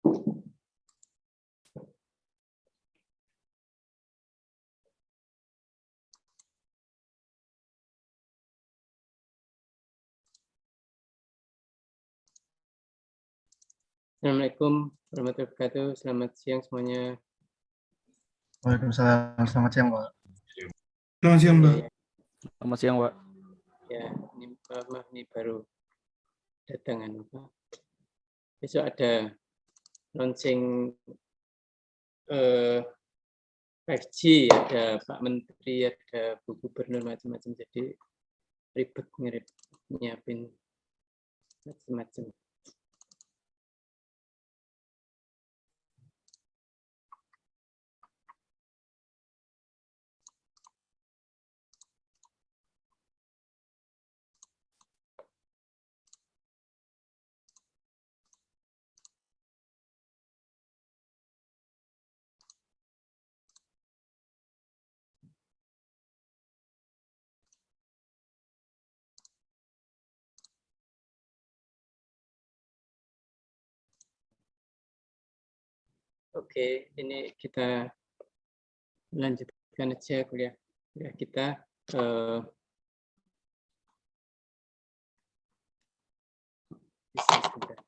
Assalamualaikum warahmatullahi wabarakatuh. Selamat siang semuanya. Waalaikumsalam. Selamat siang, Pak. Selamat siang, Pak. Selamat siang, Pak. Ya, ini baru datangan Pak. Besok ada launching 5G, ada Pak Menteri, ada Bu Gubernur, macam-macam. Jadi ribet nyiapin macam-macam. Oke, ini kita lanjutkan aja kuliah kita. Bisa sebentar.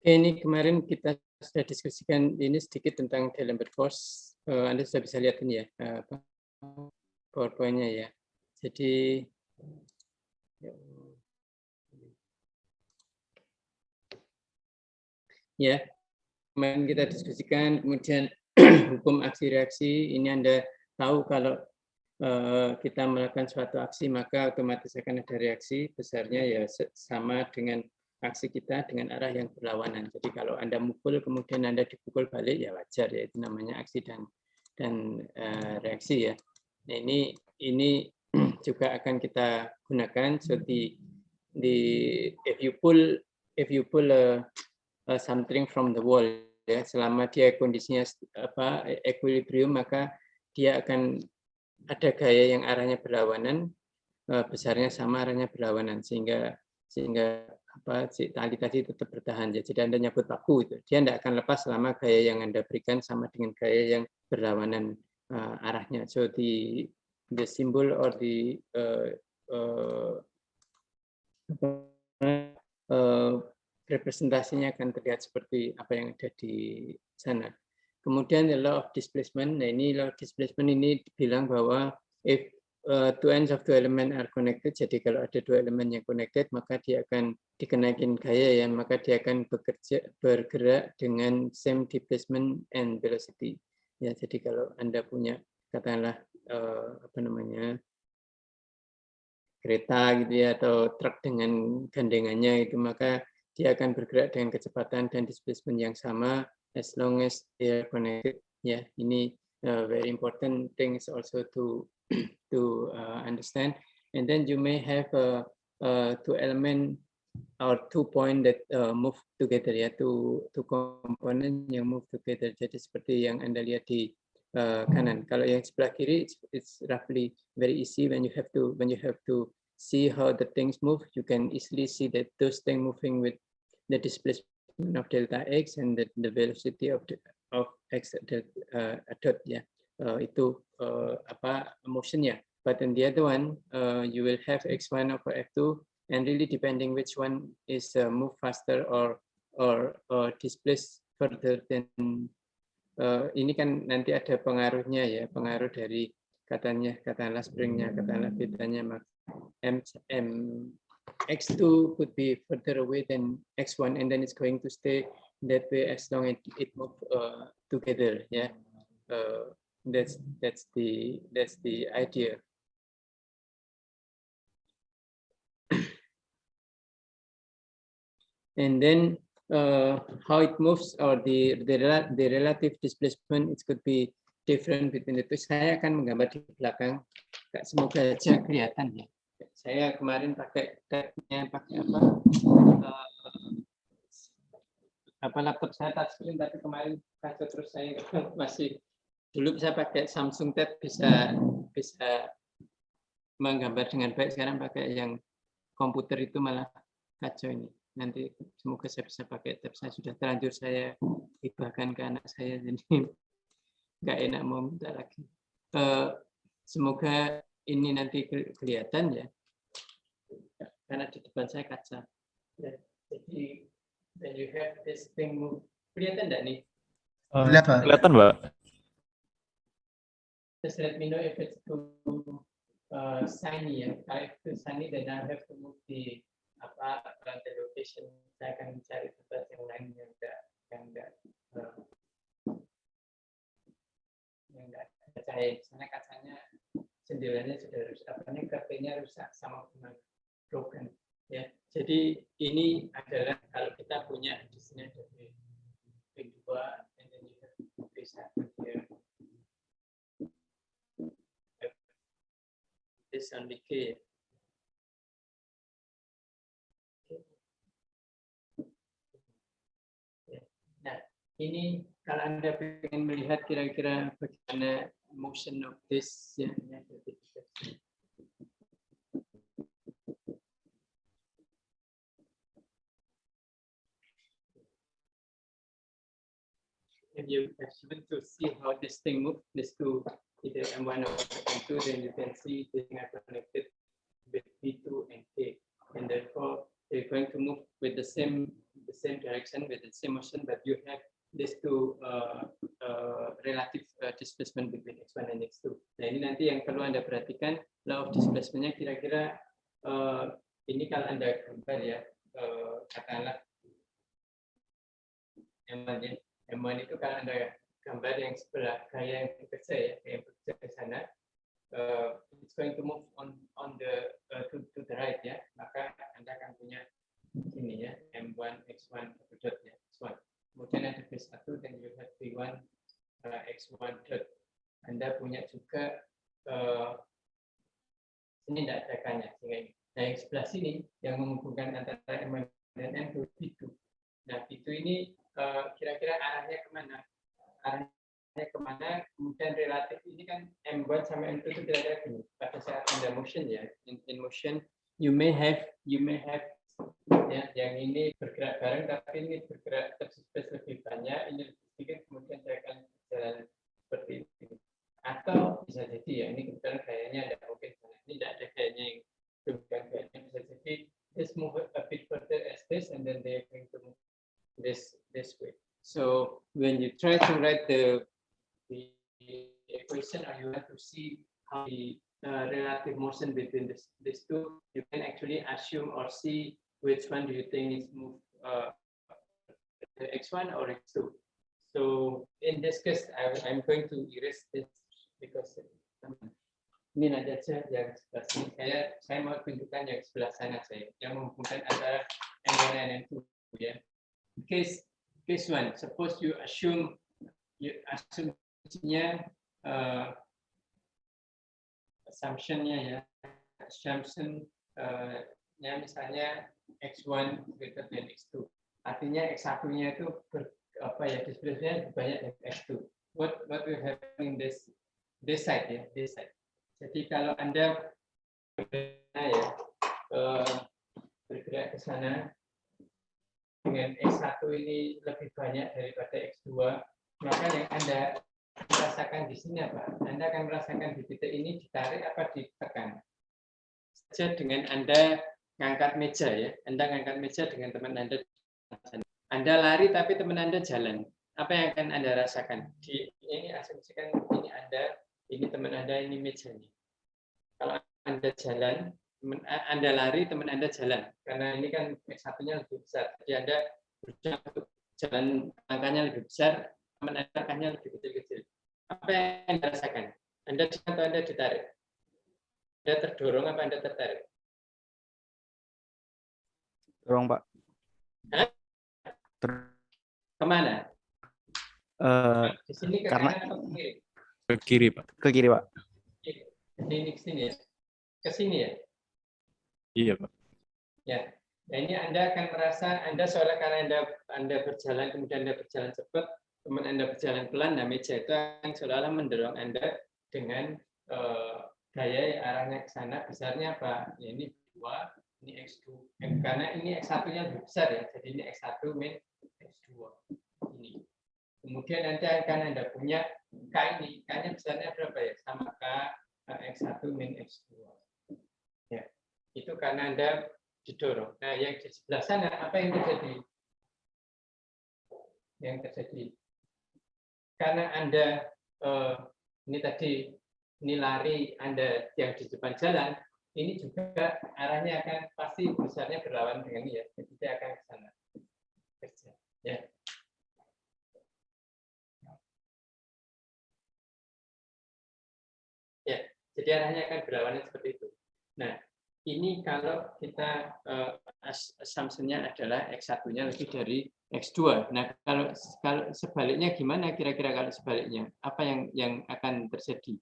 Ini kemarin kita sudah diskusikan ini sedikit tentang D'Alembert force. Anda sudah bisa lihat ini ya, PowerPoint-nya ya. Jadi ya, kemarin kita diskusikan, kemudian hukum aksi reaksi. Ini Anda tahu kalau kita melakukan suatu aksi maka otomatis akan ada reaksi, besarnya ya sama dengan aksi kita dengan arah yang berlawanan. Jadi kalau Anda mukul kemudian Anda dipukul balik ya wajar ya, itu namanya aksi dan reaksi ya. Nah, ini juga akan kita gunakan. So if you pull something from the wall ya, selama dia kondisinya equilibrium maka dia akan ada gaya yang arahnya berlawanan, besarnya sama, arahnya berlawanan, sehingga si tali tadi tetap bertahan. Jadi Anda nyabut paku itu, dia tidak akan lepas selama gaya yang Anda berikan sama dengan gaya yang berlawanan arahnya. So the symbol or the representasinya akan terlihat seperti apa yang ada di sana. Kemudian the law of displacement. Nah, ini law of displacement ini bilang bahwa if two ends of two element are connected, jadi kalau ada dua elemen yang connected, maka dia akan dikenakan gaya ya, maka dia akan bergerak dengan same displacement and velocity. Ya, jadi kalau Anda punya katakanlah kereta gitu ya, atau truk dengan gandengannya itu, maka dia akan bergerak dengan kecepatan dan displacement yang sama as long as they are connected. Ya, ini very important things also to understand. And then you may have two element or 2 point that move together ya, two component yang move together. Jadi seperti yang Anda lihat di kanan. Kalau yang sebelah kiri, it's roughly very easy when you have to see how the things move. You can easily see that those things moving with the displacement of delta x and the velocity of x dot ya. Itu motionnya. But in the other one, you will have x1 over f2, and really depending which one is move faster or displaced further than ini kan nanti ada pengaruhnya ya, pengaruh dari katakanlah springnya, katakanlah betanya, x2 could be further away than x1, and then it's going to stay that way as long as it move together. Yeah, that's the idea. And then how it moves or the relative displacement, it could be different between the two. Saya akan menggambar di belakang, semoga aja kelihatan ya. Saya kemarin pakai tabnya, pakai laptop saya touchscreen, tapi kemarin kacau terus. Saya masih dulu bisa pakai Samsung Tab, bisa menggambar dengan baik. Sekarang pakai yang komputer itu malah kacau ini. Nanti semoga saya bisa pakai tab. Saya sudah terlanjur saya hibahkan ke anak saya, jadi nggak enak mau minta lagi. Semoga ini nanti kelihatan ya, karena di depan saya kaca. Jadi when you have this thing move, kelihatan nggak nih? Kelihatan, Mbak. Just let me know if it's too shiny ya. Kalau itu shiny, then I have to move the location. Saya akan mencari tempat yang lain yang enggak ada cahaya. Karena kacanya, jendelanya sudah rusak, kartunya rusak sama dengan broken. Ya, jadi ini adalah kalau kita punya di sini ada B2, and then you have B1 here. This only K. Nah, ini kalau Anda ingin melihat kira-kira bagaimana motion of this ya. If you want to see how this thing moves, this two, either M1 or M2, then you can see they are connected with P2 and K, and therefore they're going to move with the same direction, with the same motion, but you have these two relative displacement between x1 and x2. Nah, ini nanti yang perlu Anda perhatikan, law of displacement-nya kira-kira ini kalau Anda gambar ya, katakanlah M1 itu kalau Anda gambar yang sebelah gaya yang bekerja ya, yang bekerja ke sana, it's going to move on the to the right ya, maka Anda akan punya ini ya, M1 X1 dot ya, X1. Kemudian ada B1, dan you have B1 X1 dot. Anda punya juga ini tidak ada kanya, sehingga ini. Nah, yang sebelah sini yang menghubungkan antara M1 dan M2 B2. Nah, B2 ini kira-kira arahnya kemana? Arahnya kemana? Kemudian relatif ini kan M1 sama M2 itu kira-kira gini. Pada saat Anda motion ya, in motion, you may have ya, yang ini bergerak bareng, tapi ini bergerak tersebut lebih banyak, ini lebih sedikit, kemudian saya akan jalan seperti ini. Atau bisa jadi ya, ini kebetulan gayanya ada mungkin, ini tidak ada gayanya yang bukan gayanya, bisa jadi this move a bit further as this, and then they are going to move this way. So when you try to write the equation, or you have to see how the relative motion between these two, you can actually assume or see which one do you think is move the x1 or x2. So in this case, I'm going to erase this because ini nanti aja yang sebelah sini. Saya mau tunjukkan yang sebelah sana saya, yang menghubungkan antara M1 dan M2 ya. Case 1, suppose you assume assumption-nya ya, assumption-nya misalnya X1 greater than X2. Artinya X1-nya itu displacement-nya banyak dari X2. what we have in this side ya, this side. Jadi kalau Anda bergerak ke sana dengan X1 ini lebih banyak daripada X2, maka yang Anda merasakan di sini apa? Anda akan merasakan di titik ini ditarik apa ditekan. Saja dengan Anda ngangkat meja ya, Anda ngangkat meja dengan teman Anda. Anda lari tapi teman Anda jalan. Apa yang akan Anda rasakan? Ini asumsikan ini Anda, ini teman Anda, ini mejanya. Kalau Anda jalan, Anda lari, teman Anda jalan. Karena ini kan X1-nya lebih besar. Jadi Anda berusaha untuk jalan langkahnya lebih besar, teman Anda langkahnya lebih kecil-kecil. Apa yang Anda rasakan? Anda atau Anda ditarik? Anda terdorong apa Anda tertarik? Dorong, Pak. Hah? Kemana? Di sini ke Karena kanan atau ke kiri? ke kiri, Pak. Ke kiri, Pak. Ini ke sini ya? Ke sini ya? Iya, Pak. Ya. Nah, ini Anda akan merasa Anda soalnya karena Anda berjalan kemudian Anda berjalan cepat, teman Anda berjalan pelan, nah meja itu akan seolah-olah mendorong Anda dengan gaya yang arahnya ke sana. Besarnya apa? Ya, ini 2, ini X2. Karena ini X1-nya lebih besar ya, jadi ini X1 min X2. Ini. Kemudian nanti akan Anda punya K ini. K-nya besarnya berapa ya? Sama K X1 min X2. Ya. Itu karena Anda didorong. Nah, yang di sebelah sana apa yang terjadi? Yang terjadi karena Anda ini tadi ini lari Anda yang di depan jalan, ini juga arahnya akan pasti besarnya berlawan dengan ini ya. Jadi dia akan ke sana. Ya. Ya, jadi arahnya akan berlawanan seperti itu. Nah, ini kalau kita assumption-nya adalah X1-nya lebih dari X2. Nah, kalau sebaliknya gimana kira-kira kalau sebaliknya? Apa yang akan terjadi?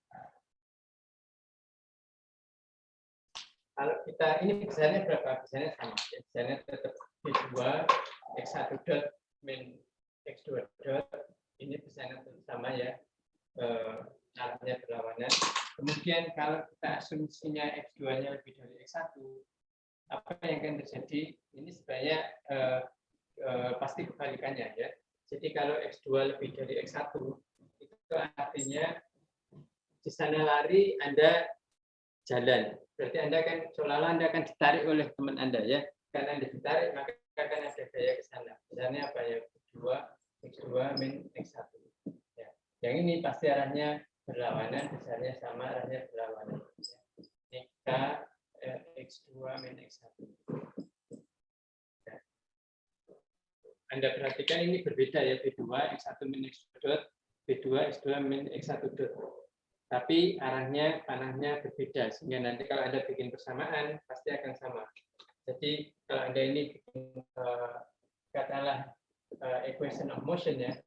Kalau kita ini besarnya berapa? Besarnya sama. Besarnya tetap B2 X1 dot min X2 dot. Ini besarnya tetap sama ya. Arahnya berlawanan. Kemudian kalau kita asumsinya X2-nya lebih dari X1, apa yang akan terjadi? Ini sebenarnya pasti kebalikannya ya. Jadi kalau X2 lebih dari X1, itu artinya di sana lari, Anda jalan. Berarti Anda akan seolah-olah Anda akan ditarik oleh teman Anda ya. Karena Anda ditarik, maka akan ada gaya ke sana. Misalnya apa ya? X2 min X1. Ya. Yang ini pasti arahnya berlawanan, besarnya sama, arahnya berlawanan. Ini K X2 min X1. Ya. Anda perhatikan ini berbeda ya, B2 X1 min X2 dot, B2 X2 min X1 dot. Tapi arahnya, panahnya berbeda, sehingga nanti kalau Anda bikin persamaan, pasti akan sama. Jadi kalau Anda ini bikin, katakanlah equation of motion-nya,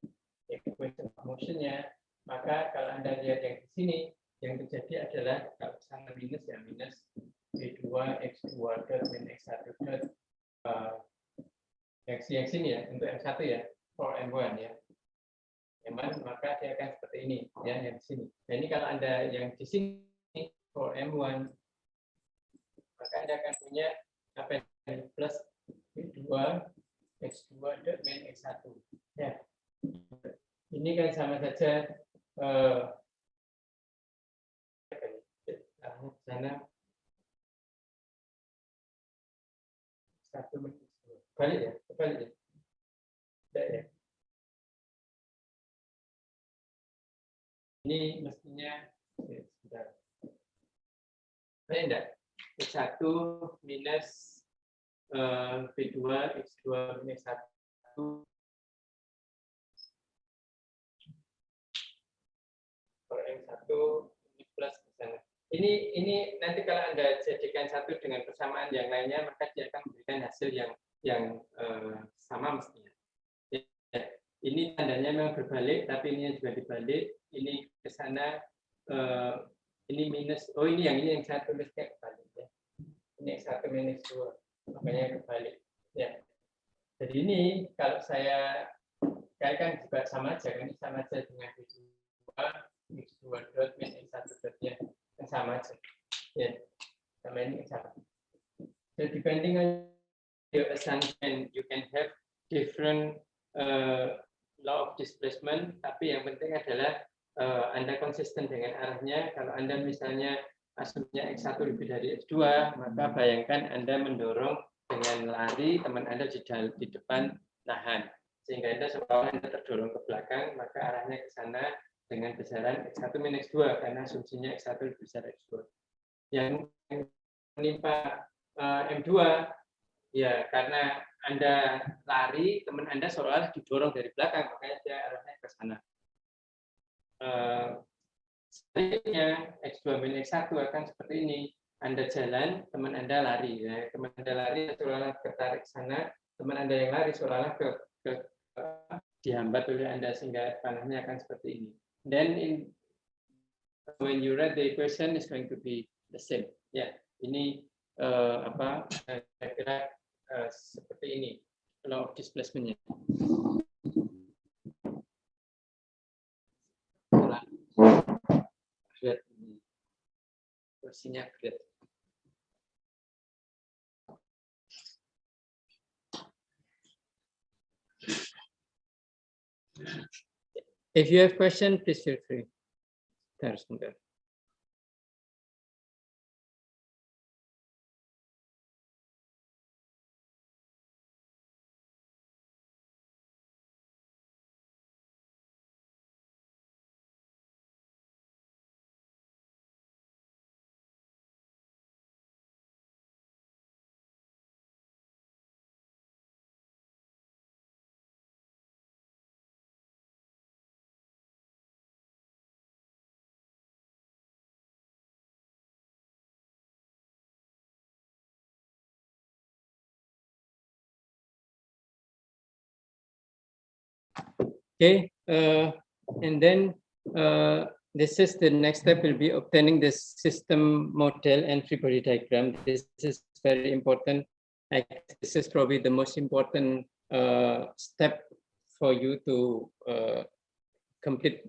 maka kalau Anda lihat yang di sini, yang terjadi adalah kalau sana minus ya minus B2 X2 dot min X1 dot yang sini ya, untuk M1 ya, for M1 ya. Maka dia akan seperti ini ya, yang di sini. Nah, ini kalau Anda yang di sini for M1, maka Anda akan punya apa yang plus B2 X2 dot min X1 ya. Ini kan sama saja sana satu balik ya, kebalik ya. Tidak ya. Ini mestinya sebentar. Enggak. X1 minus B2 X2 minus 1 per M1 plus misalnya. Ini nanti kalau Anda jadikan satu dengan persamaan yang lainnya, maka dia akan memberikan hasil yang sama mestinya. Ya, ini tandanya memang berbalik, tapi ini juga dibalik. Ini ke sana, ini minus. Oh, ini yang saya tulisnya kebalik ya. Ini X1 minus 2, makanya kebalik. Ya. Jadi ini kalau saya kaitkan juga sama aja, ini sama aja dengan B2 X2 dot min X1 dotnya yang sama aja. Ya, sama ini sama. So depending on your assumption, you can have different law of displacement, tapi yang penting adalah Anda konsisten dengan arahnya. Kalau Anda misalnya asumsinya X1 lebih dari X2, maka bayangkan Anda mendorong dengan lari, teman Anda di depan nahan. Sehingga Anda seolah Anda terdorong ke belakang, maka arahnya ke sana dengan besaran X1 min X2, karena asumsinya X1 lebih besar X2. Yang menimpa M2, ya karena Anda lari, teman Anda seolah didorong dari belakang, makanya dia arahnya ke sana. Selanjutnya, X2 min X1 akan seperti ini. Anda jalan, teman Anda lari. Ya. Teman Anda lari, seolah tertarik ke sana. Teman Anda yang lari, seolah dihambat oleh Anda, sehingga panahnya akan seperti ini. Then, when you read the equation, is going to be the same. Ya, ini saya kira seperti ini law of displacement-nya. Posisinya great. If you have question, please feel free. Sebentar. Okay, and then this is the next step will be obtaining this system model and free body diagram. This is very important. This is probably the most important step for you to complete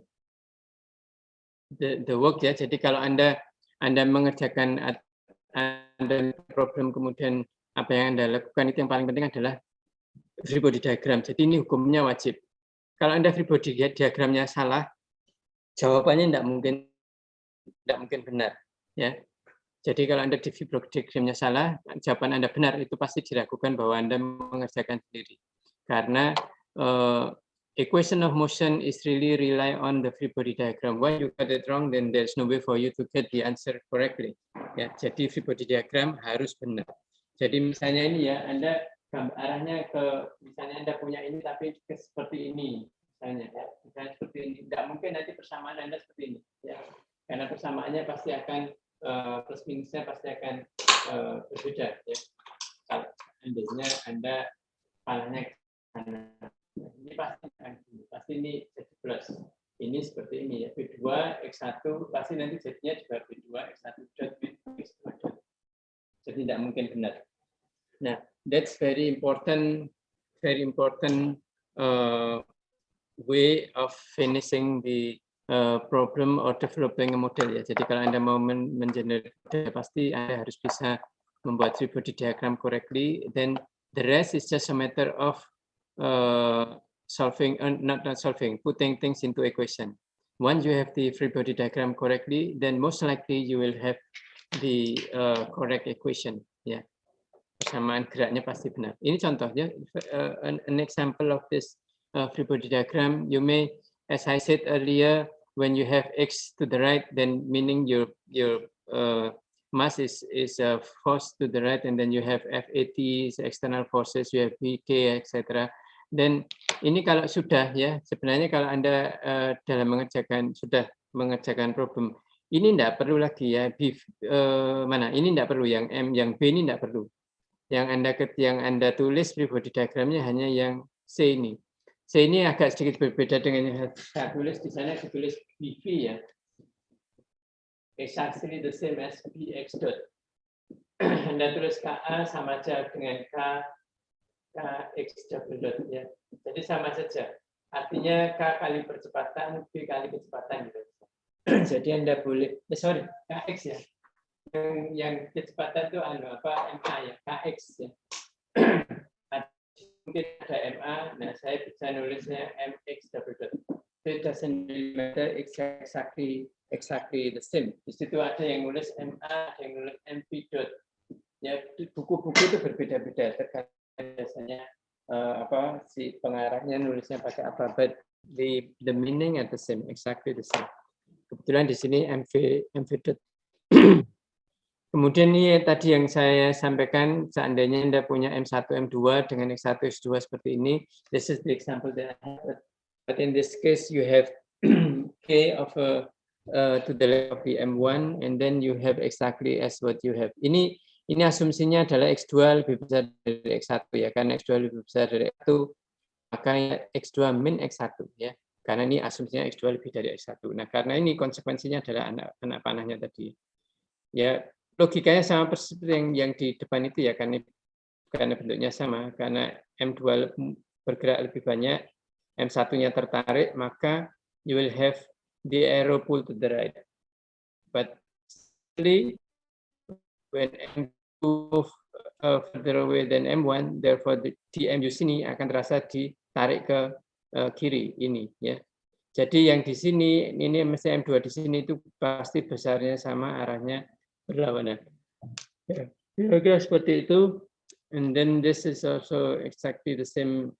the work ya. Jadi kalau Anda mengerjakan Anda problem kemudian apa yang Anda lakukan itu yang paling penting adalah free body diagram. Jadi ini hukumnya wajib. Kalau Anda free body diagramnya salah, jawabannya tidak mungkin benar. Ya. Jadi kalau Anda di free body diagramnya salah, jawaban Anda benar, itu pasti diragukan bahwa Anda mengerjakan sendiri. Karena equation of motion is really rely on the free body diagram. When you get it wrong, then there's no way for you to get the answer correctly. Ya, jadi free body diagram harus benar. Jadi misalnya ini ya, Anda arahnya ke, misalnya Anda punya ini tapi seperti ini, misalnya ya, misalnya seperti ini, tidak mungkin nanti persamaan Anda seperti ini, ya, karena persamaannya pasti akan plus minusnya pasti akan berbeda, ya. Kalau seandainya Anda panahnya ini pasti ini jadi plus, ini seperti ini ya, B2 X1 pasti nanti jadinya juga B2 X1 dot X2 dot, jadi tidak mungkin benar. Nah, that's very important way of finishing the problem or developing a model ya. Jadi kalau Anda mau mengenerate pasti Anda harus bisa membuat free body diagram correctly. Then the rest is just a matter of solving, not solving, putting things into equation. Once you have the free body diagram correctly, then most likely you will have the correct equation. Ya. Persamaan geraknya pasti benar. Ini contohnya, an example of this free body diagram. You may, as I said earlier, when you have x to the right, then meaning your mass is force to the right, and then you have FAT is external forces, you have BK, etc. Dan ini kalau sudah ya, sebenarnya kalau Anda dalam sudah mengerjakan problem, ini tidak perlu lagi ya, mana? Ini tidak perlu, yang M, yang B ini tidak perlu. Yang Anda tulis free body diagramnya hanya yang C ini. C ini agak sedikit berbeda dengan yang saya tulis di sana, ditulis BV ya. Exactly the same as BX dot. Anda tulis KA sama aja dengan KX double dot ya. Jadi sama saja. Artinya K kali percepatan, B kali kecepatan gitu. Jadi Anda boleh, sorry, KX ya. Yang kecepatan itu MA ya, KX ya. Mungkin ada MA, nah saya bisa nulisnya MX double dot. It doesn't really matter exactly the same. Di situ ada yang nulis MA, ada yang nulis MP dot. Ya, buku-buku itu berbeda-beda tergantung biasanya si pengarahnya nulisnya pakai apa, but the meaning are the same, exactly the same. Kebetulan di sini MV dot. Kemudian ini tadi yang saya sampaikan, seandainya Anda punya M1, M2 dengan X1, X2 seperti ini, this is the example that I have. But in this case, you have K of to the left of the M1, and then you have exactly as what you have. Ini asumsinya adalah X2 lebih besar dari X1 ya, karena X2 lebih besar dari X1, maka X2 min X1 ya. Karena ini asumsinya X2 lebih dari X1. Nah, karena ini konsekuensinya adalah anak panahnya tadi. Ya, logikanya sama persis yang di depan itu ya, karena bentuknya sama, karena M2 bergerak lebih banyak, M1-nya tertarik, maka you will have the arrow pull to the right. But when M2 further away than M1, therefore di MU sini akan terasa ditarik ke kiri ini ya. Jadi yang di sini ini mesti M2 di sini itu pasti besarnya sama, arahnya berlawanan. Kira-kira seperti itu. And then this is also exactly the same.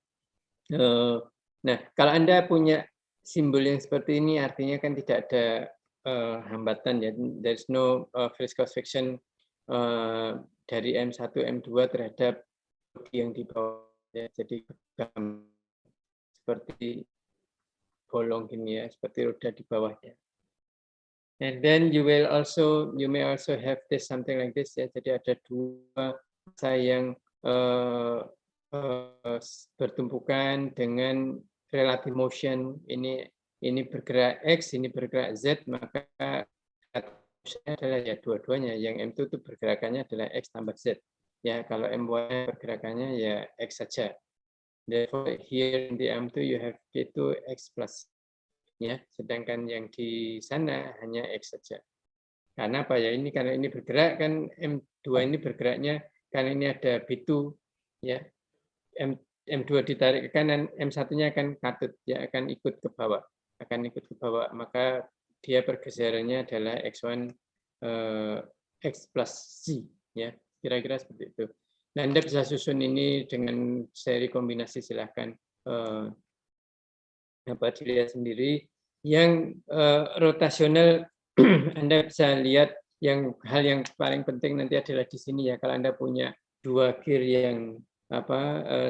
Nah, kalau Anda punya simbol yang seperti ini, artinya kan tidak ada hambatan ya. There's no viscous friction dari M1, M2 terhadap yang di bawah. Ya. Jadi seperti bolong gini ya, seperti roda di bawahnya. And then you may also have this something like this ya. Jadi ada dua massa yang bertumpukan dengan relative motion. Ini bergerak X, ini bergerak Z, maka adalah ya dua-duanya. Yang M2 itu pergerakannya adalah X tambah Z. Ya, kalau M1 pergerakannya ya X saja. Therefore, here in the M2 you have K2 X plus. Ya, sedangkan yang di sana hanya X saja. Karena apa ya? Karena ini bergerak kan M2 ini bergeraknya karena ini ada B2 ya. M2 ditarik ke kanan, M1-nya akan katut ya, akan ikut ke bawah. Maka dia pergeserannya adalah X1 X plus C ya. Kira-kira seperti itu. Nah, Anda bisa susun ini dengan seri kombinasi, silahkan dilihat sendiri. Yang rotasional Anda bisa lihat hal yang paling penting nanti adalah di sini ya. Kalau Anda punya dua gear yang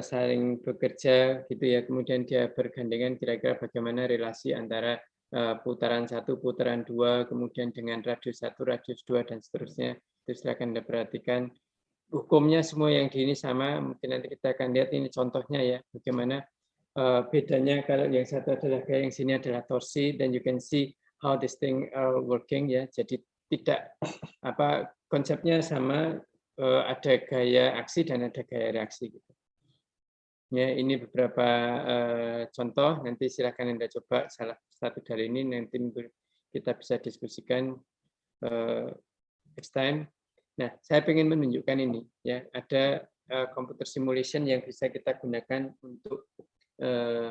saling bekerja gitu ya, kemudian dia bergandengan, kira-kira bagaimana relasi antara putaran 1, putaran 2, kemudian dengan radius 1, radius 2 dan seterusnya. Itu silakan Anda perhatikan. Hukumnya semua yang di ini sama, mungkin nanti kita akan lihat ini contohnya ya, bagaimana bedanya kalau yang satu adalah gaya, yang sini adalah torsi, dan you can see how this thing are working ya. Jadi tidak konsepnya sama, ada gaya aksi dan ada gaya reaksi gitu. Ya, ini beberapa contoh, nanti silakan Anda coba salah satu dari ini, nanti kita bisa diskusikan next time. Nah, saya ingin menunjukkan ini ya, ada computer simulation yang bisa kita gunakan untuk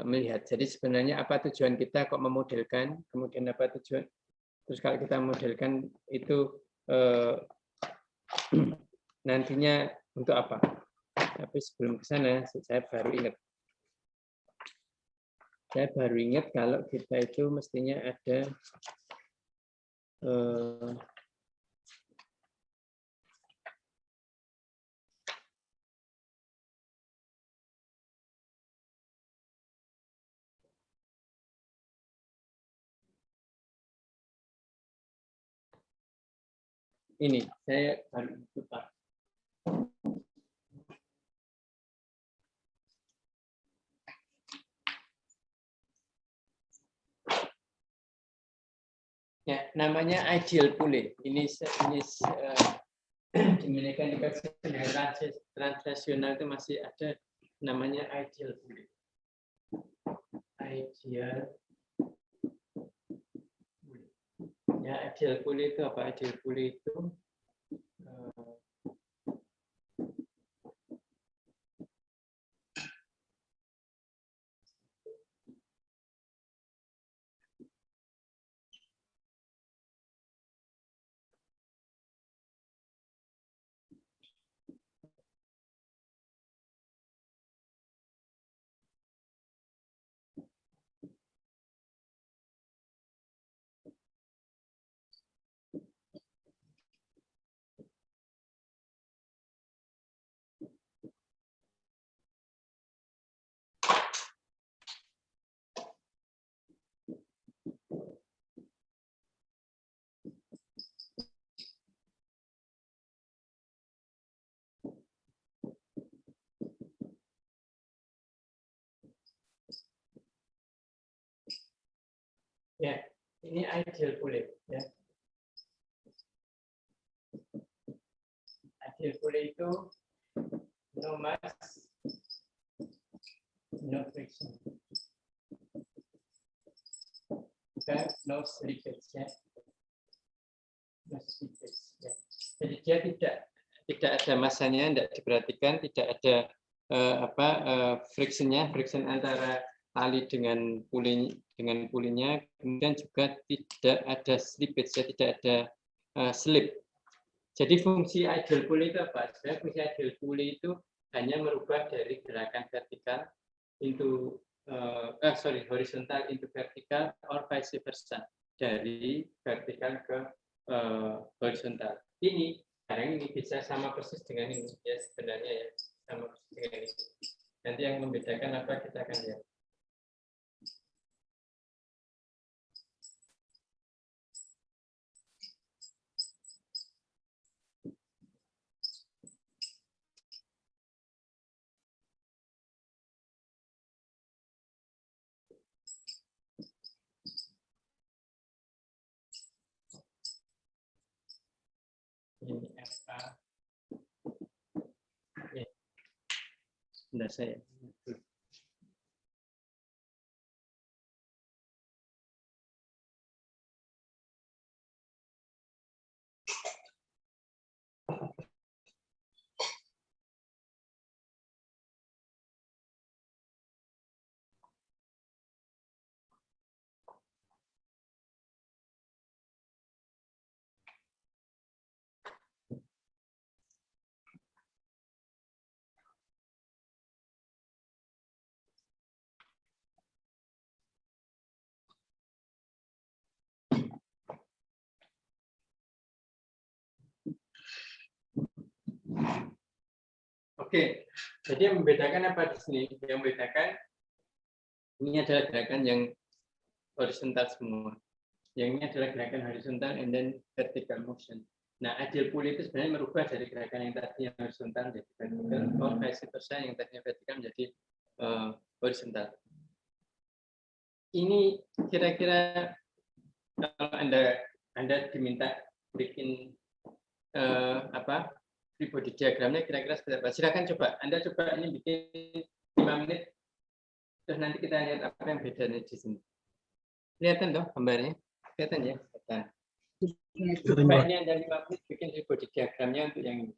melihat. Jadi sebenarnya apa tujuan kita kok memodelkan, kemudian apa tujuan, terus kalau kita memodelkan itu nantinya untuk apa. Tapi sebelum ke sana, saya baru ingat kalau kita itu mestinya ada ini, saya baru lupa. Ya, namanya ideal pooling. Ini di mekanika translasional itu masih ada namanya ideal pooling. Ideal pooling. Ya, ideal pulih itu apa? Ideal pulih itu ya, ini ideal pulih ya. Ideal pulih itu no mass, no friction, dan no slippage ya. No slippage ya. Jadi dia tidak ada masanya, tidak diperhatikan, tidak ada friction antara tali dengan pulihnya, kemudian juga tidak ada slippage, ya, tidak ada slip. Jadi fungsi ideal pulley itu apa? Sebenarnya fungsi ideal pulley itu hanya merubah dari gerakan vertikal into horizontal into vertikal or vice versa, dari vertikal ke horizontal. Ini sekarang ini bisa sama persis dengan ini ya, sebenarnya ya, sama persis dengan ini. Nanti yang membedakan apa kita akan lihat. Ini FA. Ya. Sebentar saya. Oke, jadi yang membedakan apa di sini? Yang membedakan ini adalah gerakan yang horizontal semua. Yang ini adalah gerakan horizontal and then vertical motion. Nah, ideal pulley itu sebenarnya merubah dari gerakan yang tadinya horizontal menjadi vertikal, or vice versa yang tadinya vertikal menjadi horizontal. Ini kira-kira kalau Anda diminta bikin free body diagramnya kira-kira seperti apa? Silakan coba. Anda coba ini bikin 5 menit, terus nanti kita lihat apa yang bedanya di sini. Kelihatan dong gambarnya? Kelihatan ya? Coba ini Anda 5 menit bikin free body diagramnya untuk yang ini.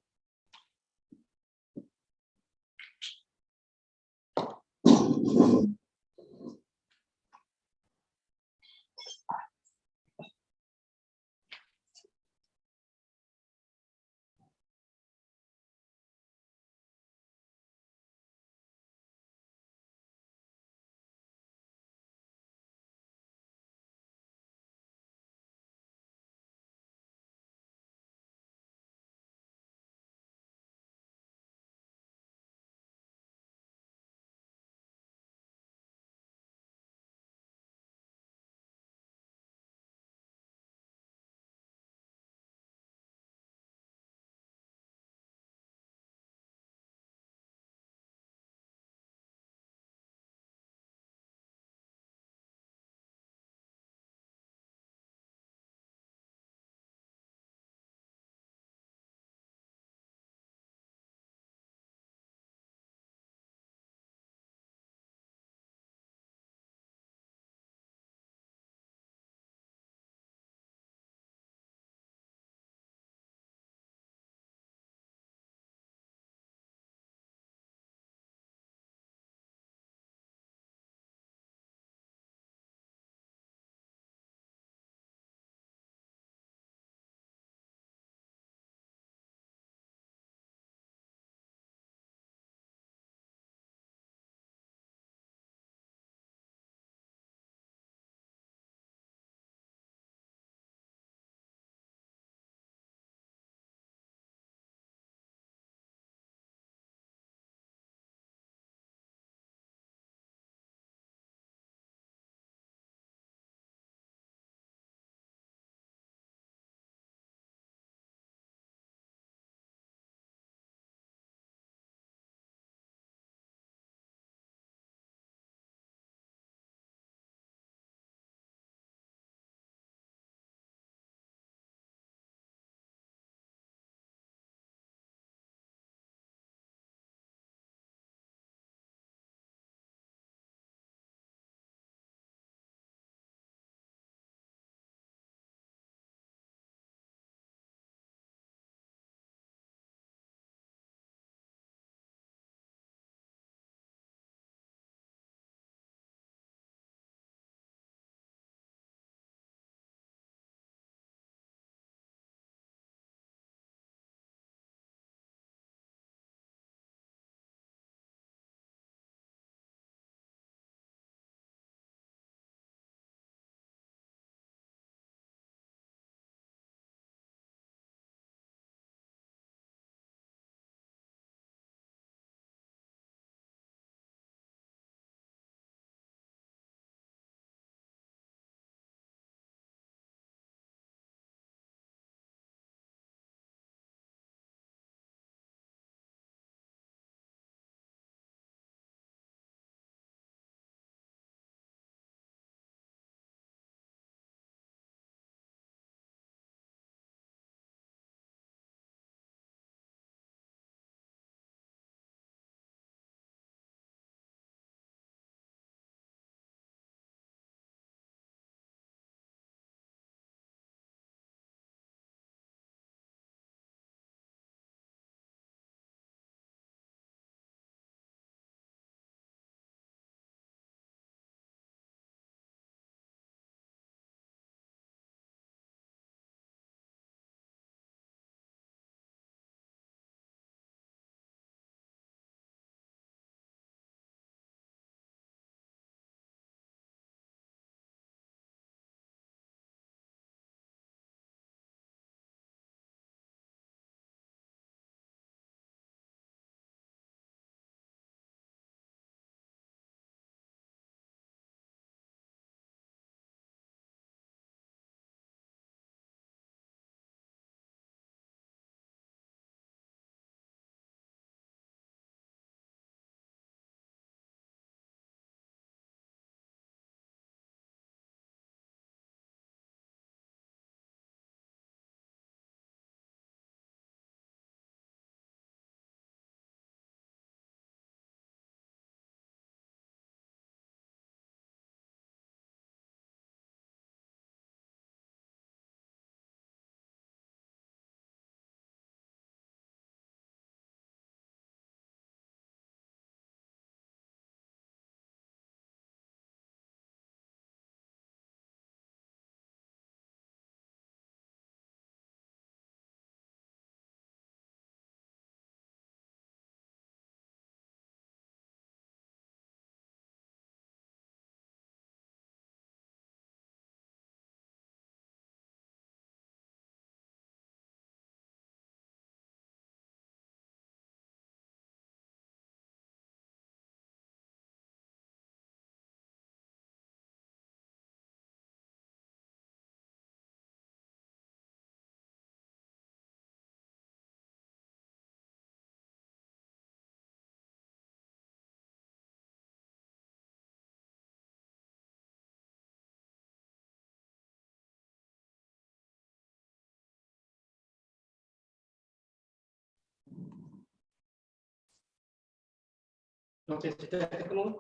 Oke, sudah ketemu?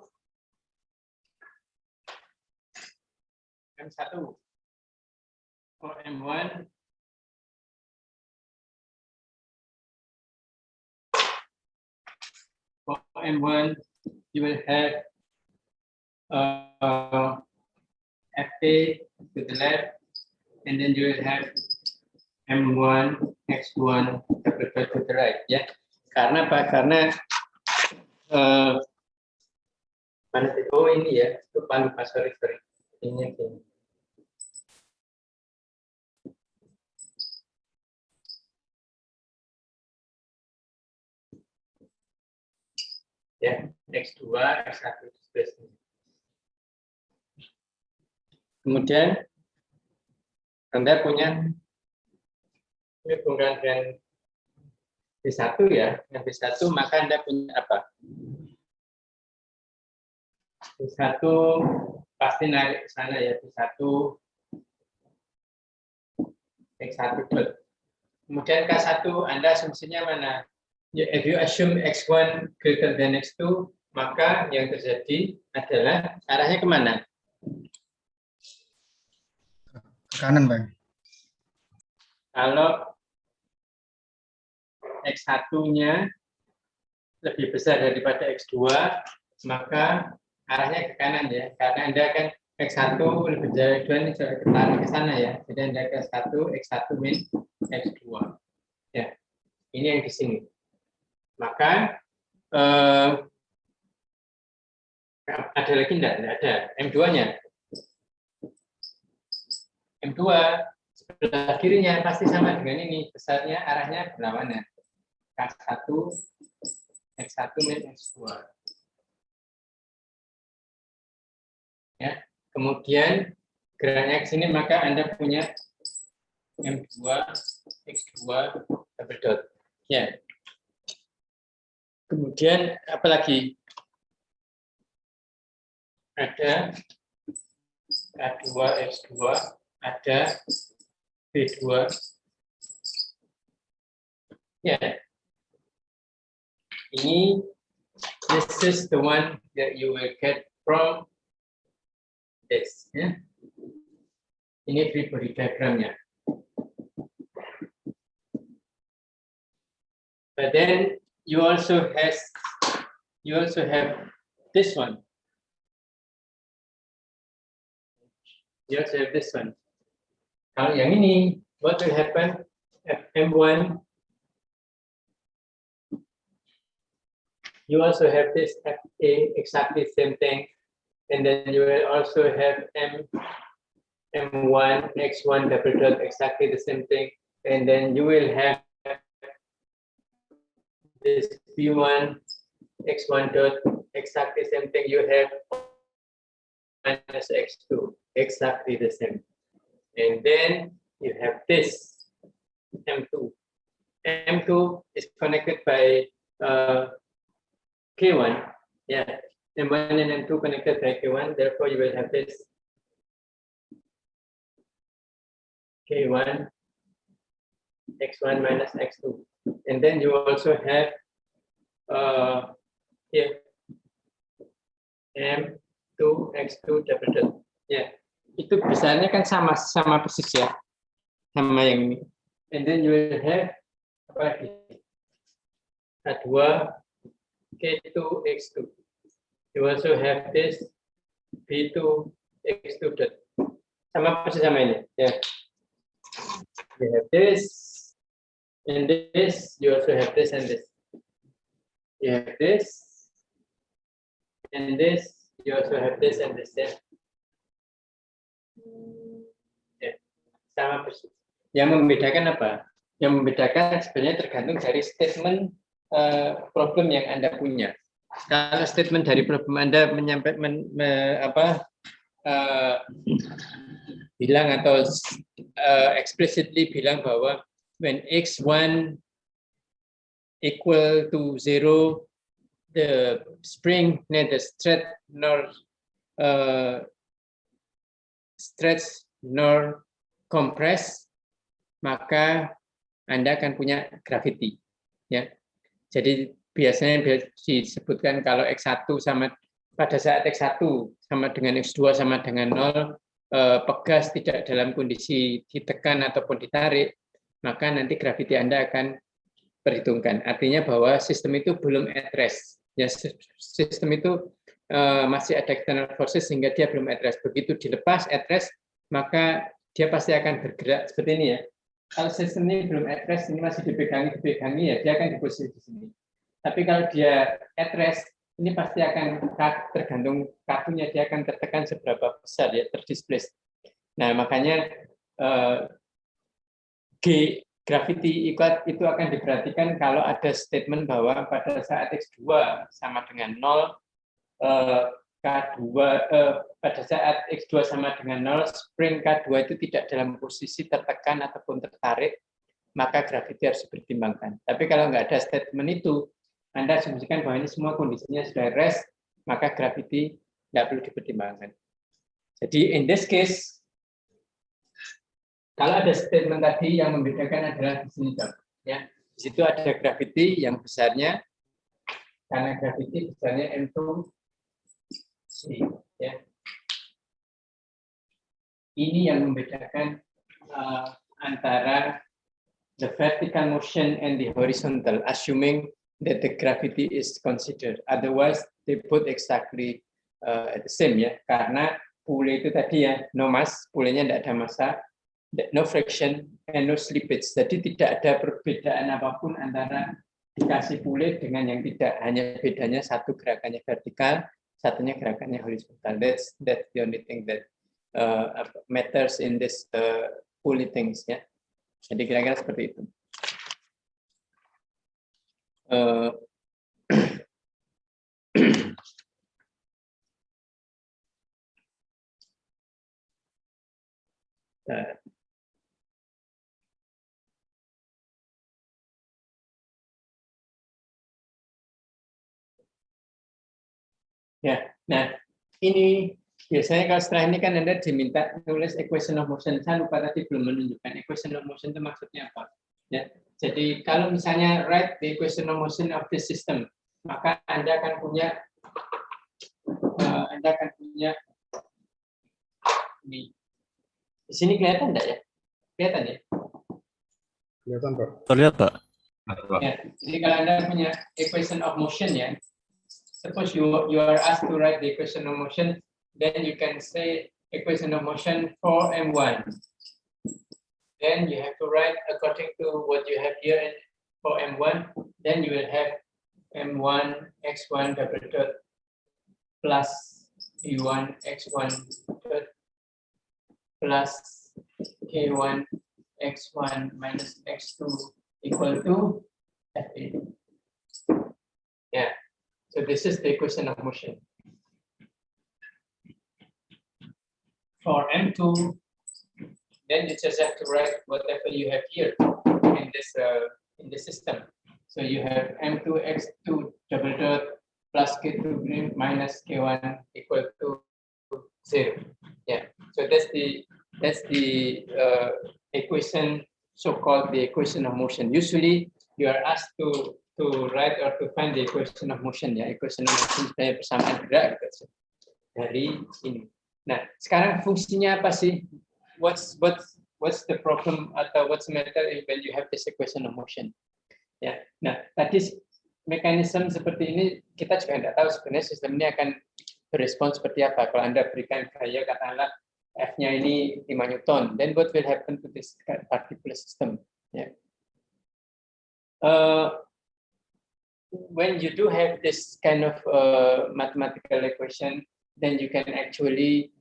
M1. For M1. For M1, you will have FA to the left, and then you will have M1, X1, double dot to the right. Ya, karena apa? Karena mana? Oh ini ya, lupa sorry. Ini. Ya, X2, X1 displacement. Kemudian Anda punya ini penggantian B1 ya, yang B1 maka Anda punya apa? B1 pasti naik ke sana ya, B1 X1 dot. Kemudian K1 Anda asumsinya mana? If you assume X1 greater than X2, maka yang terjadi adalah arahnya kemana? Ke kanan, Bang. Kalau X1-nya lebih besar daripada X2, maka arahnya ke kanan ya. Karena Anda kan X1 lebih dari X2 ini sudah ketarik ke sana ya. Jadi Anda ke X1 min X2. Ya, ini yang di sini. Maka ada lagi enggak? Enggak ada. M2-nya. M2 sebelah kirinya pasti sama dengan ini. Besarnya arahnya berlawanan. K1 X1 min X2. Ya. Kemudian geraknya ke sini maka Anda punya M2 X2 double dot. Ya. Kemudian apalagi? Ada A2 X2, ada B2. Ya. Ini this is the one that you will get from this. Ya. Ini free body diagramnya. But then you also have this one. You also have this one. Kalau yang ini, what will happen? M1. You also have this FA, exactly same thing, and then you will also have M1 X1 double dot, exactly the same thing, and then you will have this B1 X1 dot, exactly same thing. You have minus X2, exactly the same, and then you have this M2. M2 is connected by K1, yeah, M1 and M2 connected by K1, therefore you will have this K1 X1 minus X2, and then you also have here M2 X2 double dot, ya, itu besarnya kan sama persis ya, sama yang ini, and then you will have apa lagi? A2 K2 X2. You also have this B2 X2 dot. Sama persis sama ini. Ya. You have this and this. You also have this and this. You have this and this. You also have this and this. Ya. Ya. Sama persis. Yang membedakan apa? Yang membedakan sebenarnya tergantung dari statement problem yang Anda punya. Kalau statement dari problem Anda bilang atau explicitly bilang bahwa when x1 equal to 0, the spring neither stretch nor compress, maka Anda akan punya gravity. Ya. Jadi biasanya disebutkan kalau X1 sama pada saat X1 sama dengan X2 sama dengan 0, pegas tidak dalam kondisi ditekan ataupun ditarik, maka nanti graviti Anda akan perhitungkan. Artinya bahwa sistem itu belum at rest. Ya, sistem itu masih ada external forces sehingga dia belum at rest. Begitu dilepas at rest, maka dia pasti akan bergerak seperti ini ya. Kalau sistem ini belum at rest, ini masih dipegangi ya, dia akan di posisi di sini. Tapi kalau dia at rest, ini pasti akan tergantung kakunya, dia akan tertekan seberapa besar ya, terdisplace. Nah, makanya gravity itu akan diperhatikan kalau ada statement bahwa pada saat X2 sama dengan 0, K2 pada saat X2 sama dengan 0, spring K2 itu tidak dalam posisi tertekan ataupun tertarik, maka gravity harus dipertimbangkan. Tapi kalau nggak ada statement itu, Anda asumsikan bahwa ini semua kondisinya sudah rest, maka gravity nggak perlu dipertimbangkan. Jadi in this case, kalau ada statement tadi yang membedakan adalah di sini, ya. Di situ ada gravity yang besarnya, karena gravity besarnya M2 C, ya. Ini yang membedakan antara the vertical motion and the horizontal, assuming that the gravity is considered. Otherwise, they both exactly the same ya, karena pule itu tadi ya, no mass, pulenya tidak ada massa, no friction, and no slippage. Jadi tidak ada perbedaan apapun antara dikasih pule dengan yang tidak, hanya bedanya satu gerakannya vertikal, satunya gerakannya horizontal. That's the only thing that matters in this pulley things ya. Jadi kira-kira seperti itu. Ya, nah ini biasanya kalau setelah ini kan Anda diminta tulis equation of motion. Saya lupa tadi belum menunjukkan equation of motion itu maksudnya apa. Ya, jadi kalau misalnya write the equation of motion of the system, maka Anda akan punya ini. Di sini kelihatan enggak ya? Kelihatan ya? Kelihatan, Pak. Terlihat, Pak. Ya, jadi kalau Anda punya equation of motion ya, suppose you are asked to write the equation of motion, then you can say equation of motion for M1. Then you have to write according to what you have here for M1. Then you will have M1 X1 double dot plus E1 X1 dot plus K1 X1 minus X2 equal to FA. Yeah. So this is the equation of motion. For M2, then you just have to write whatever you have here in this system. So you have M2 X2 double dot plus K2 minus K1 equal to 0. Yeah. So that's the equation, so-called the equation of motion. Usually you are asked to write or to find the equation of motion ya. Equation of motion sebenarnya persamaan gerak gitu. Dari ini. Nah, sekarang fungsinya apa sih? What's the problem atau what's the matter when you have this equation of motion? Ya. Nah, tadi mekanisme seperti ini kita juga tidak tahu sebenarnya sistem ini akan berespons seperti apa. Kalau Anda berikan gaya katakanlah F-nya ini 5 Newton, then what will happen to this particular system? Ya. When you do have this kind of mathematical equation, then you can actually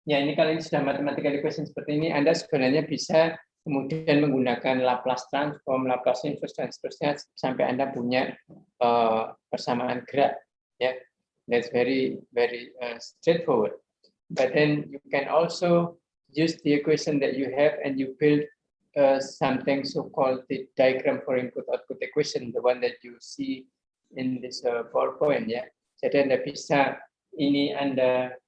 ya ini kalau ini sudah mathematical equation seperti ini, Anda sebenarnya bisa kemudian menggunakan Laplace transform, Laplace inverse dan seterusnya sampai Anda punya persamaan gerak. Ya, that's very straightforward. But then you can also use the equation that you have and you build something so-called the diagram for input-output equation, the one that you see in this PowerPoint ya. Jadi Anda bisa ini Anda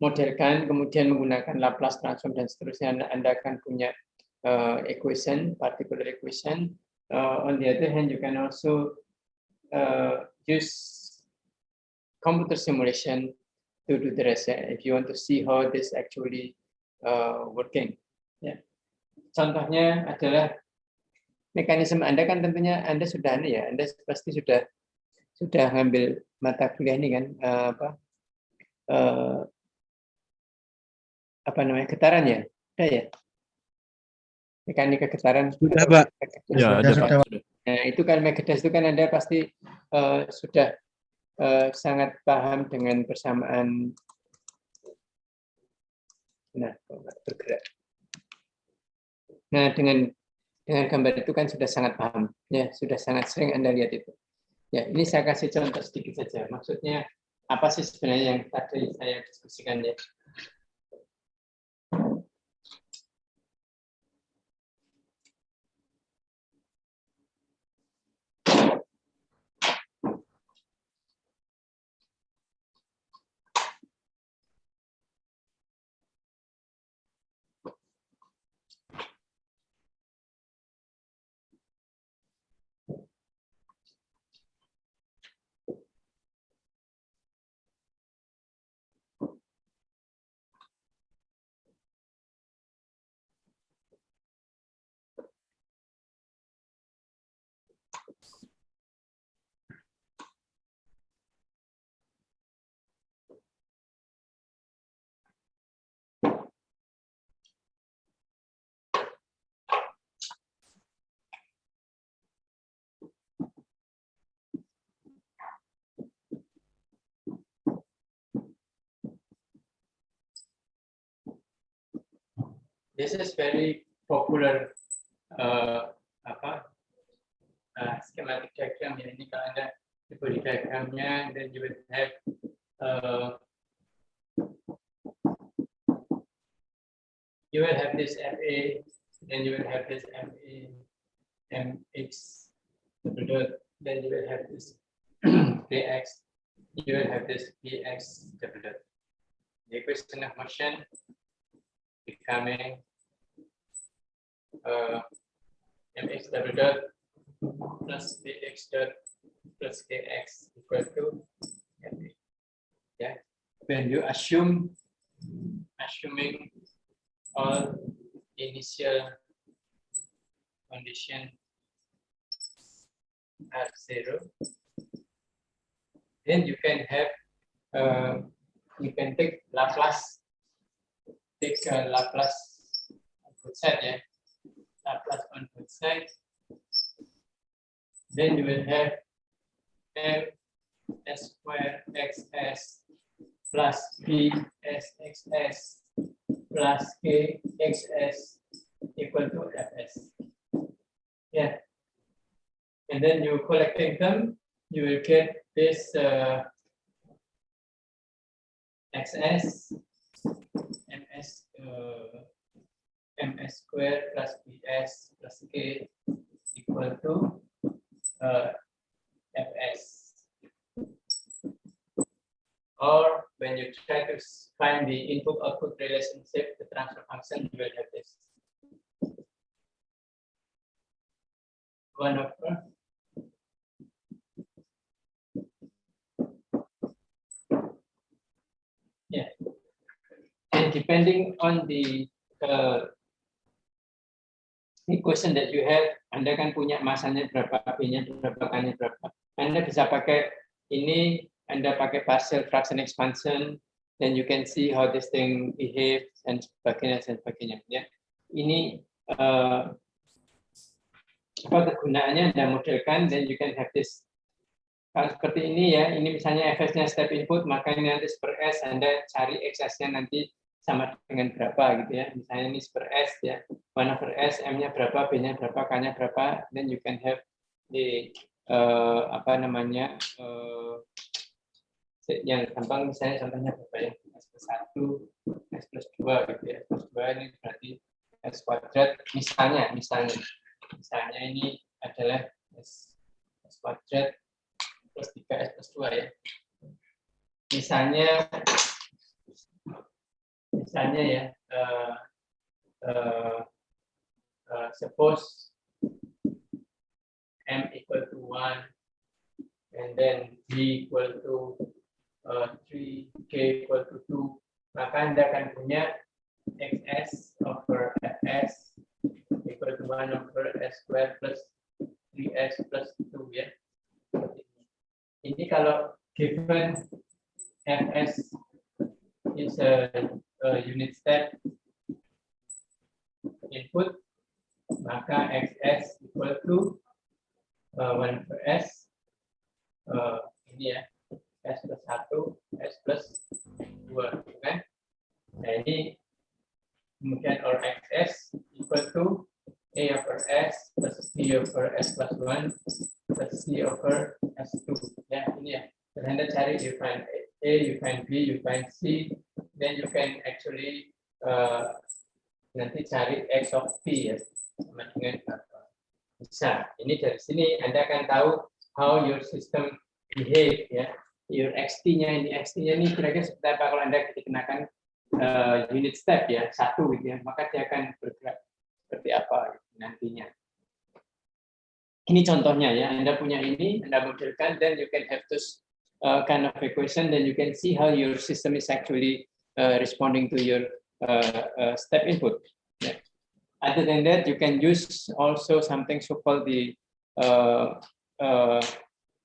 modelkan, kemudian menggunakan Laplace transform dan seterusnya, Anda akan punya equation, particular equation. On the other hand, you can also use computer simulation to do the rest if you want to see how this actually working. Ya. Contohnya adalah mekanisme Anda kan tentunya Anda sudah Anda pasti sudah ngambil mata kuliah ini kan apa namanya getaran ya, ada ya, mekanika getaran. Sudah, Pak. Ya, ada, Pak. Nah, itu kan Megadas itu kan Anda pasti sudah sangat paham dengan persamaan. Nah, bergerak. Nah, dengan gambar itu kan sudah sangat paham, ya, sudah sangat sering Anda lihat itu. Ya, ini saya kasih contoh sedikit saja. Maksudnya apa sih sebenarnya yang tadi saya diskusikan ya? This is very popular schematic diagram ya. Ini kalau Anda di body diagramnya, then you will have this FA, then you will have this MA, MX double dot, then you will have this KX, you will have this PX double dot. The equation of motion becoming mx double dot plus bx dot plus kx equal to ma. Yeah. When you assuming all initial condition are 0, then you can have you can take Laplace. Take Laplace on both sides, yeah. Laplace on both sides. Then you will have m s square xs plus b s xs plus k xs equal to fs. Yeah. And then you collecting them, you will get this xs ms square plus bs plus k equal to fs. Or when you try to find the input-output relationship, the transfer function, you will have this. 1 over yeah. And depending on the equation that you have, Anda kan punya masanya berapa, B-nya berapa, K-nya berapa. Anda bisa pakai ini, Anda pakai partial fraction expansion, then you can see how this thing behaves, dan sebagainya. Ya. Ini apa kegunaannya Anda modelkan, then you can have this. Kalau seperti ini ya, ini misalnya fs-nya step input, maka ini nanti per S, Anda cari xs-nya nanti sama dengan berapa gitu ya. Misalnya ini per S ya, 1 over S, M-nya berapa, B-nya berapa, K-nya berapa, then you can have the apa namanya yang gampang misalnya contohnya berapa ya, S plus 1, S plus 2 gitu ya. S plus 2 ini berarti S kuadrat misalnya ini adalah S kuadrat plus 3S plus 2 ya. Misalnya ya suppose m equal to 1, and then b equal to 3, k equal to 2, maka Anda akan punya xs over fs equal to 1 over s square plus 3s plus 2 ya. Ini kalau given fs is a unit step input, maka xs equal to 1 per s, ini ya, s plus 1, s plus 2, kan? Nah ini kemudian or xs equal to a over s plus b over s plus 1 plus c over s2, ya ini ya. Dan Anda cari, you find a, you find b, you find c, then you can actually nanti cari x of p ya, sama dengan apa? Bisa. Ini dari sini Anda akan tahu how your system behave ya. Your xt-nya ini kira-kira seperti apa kalau Anda dikenakan unit step ya, 1 gitu ya, maka dia akan bergerak seperti apa gitu, nantinya. Ini contohnya ya, Anda punya ini, Anda modelkan, then you can have this kind of equation, then you can see how your system is actually responding to your step input. Yeah. Other than that, you can use also something so-called the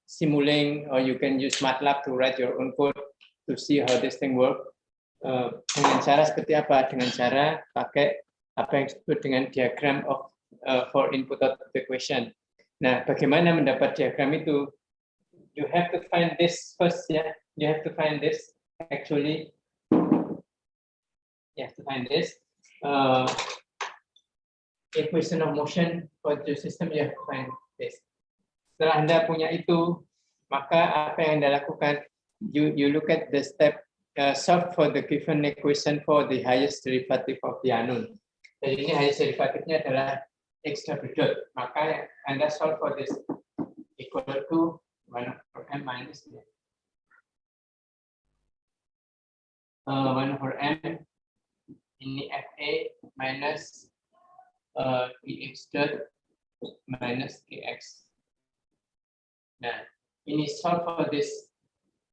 Simulink, or you can use MATLAB to write your own code to see how this thing work. Dengan cara seperti apa? Dengan cara pakai apa yang disebut dengan diagram of for input output equation. Nah, bagaimana mendapat diagram itu? You have to find this first ya. You have to find this actually. You have to find this equation of motion for the system. You have to find this. Setelah Anda punya itu, maka apa yang Anda lakukan? You look at the step. Solve for the given equation for the highest derivative of the unknown. Jadi ini highest derivatifnya adalah x double dot. Maka Anda solve for this equal to 1 over m minus 1 over m ini fa minus px dot minus kx. Nah, ini solve for this.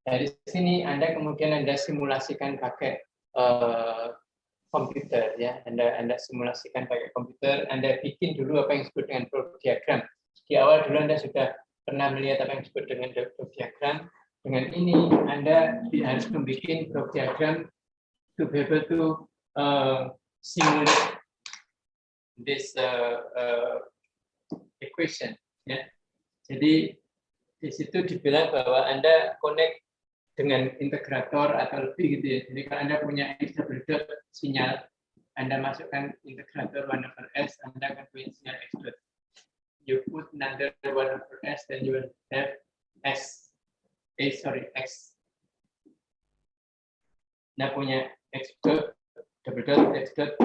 Dari sini Anda kemudian simulasikan pakai komputer ya. Anda simulasikan pakai komputer. Anda bikin dulu apa yang disebut dengan block diagram. Di awal dulu Anda sudah pernah melihat apa yang disebut dengan block diagram. Dengan ini Anda harus membuat block diagram to be able to simulate this equation. Ya. Jadi di situ dibilang bahwa Anda connect dengan integrator atau lebih gitu ya. Jadi kalau Anda punya x double dot sinyal, Anda masukkan integrator 1 over s, Anda akan punya sinyal x dot. You put another 1 over s, then you will have x. Anda punya x dot, double dot, x dot,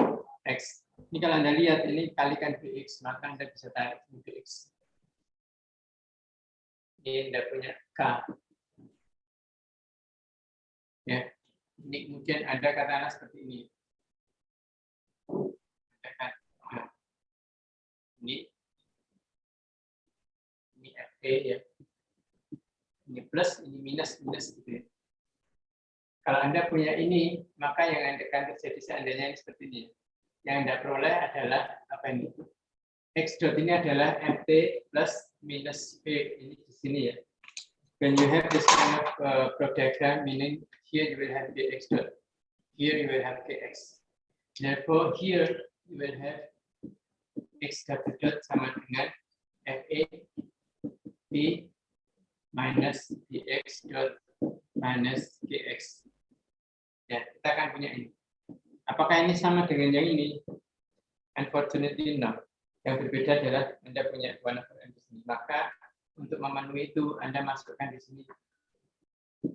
x. Ini kalau Anda lihat, ini kalikan bx, maka Anda bisa tarik bx. Ini Anda punya k. Ya, ini kemudian ada katakanlah seperti ini. Ini FE ya. Ini plus, ini minus gitu ya. Kalau Anda punya ini, maka yang Anda akan terjadi seandainya ini seperti ini. Yang Anda peroleh adalah apa ini? X dot ini adalah FT plus minus P ini di sini ya. When you have this kind of block diagram, meaning here you will have kx dot, here you will have kx. Therefore, here you will have x double dot sama dengan fa p minus dx dot minus kx. Ya, kita akan punya ini. Apakah ini sama dengan yang ini? Unfortunately, no. Yang berbeda adalah Anda punya 1 over m di sini. Maka untuk memenuhi itu, Anda masukkan di sini 1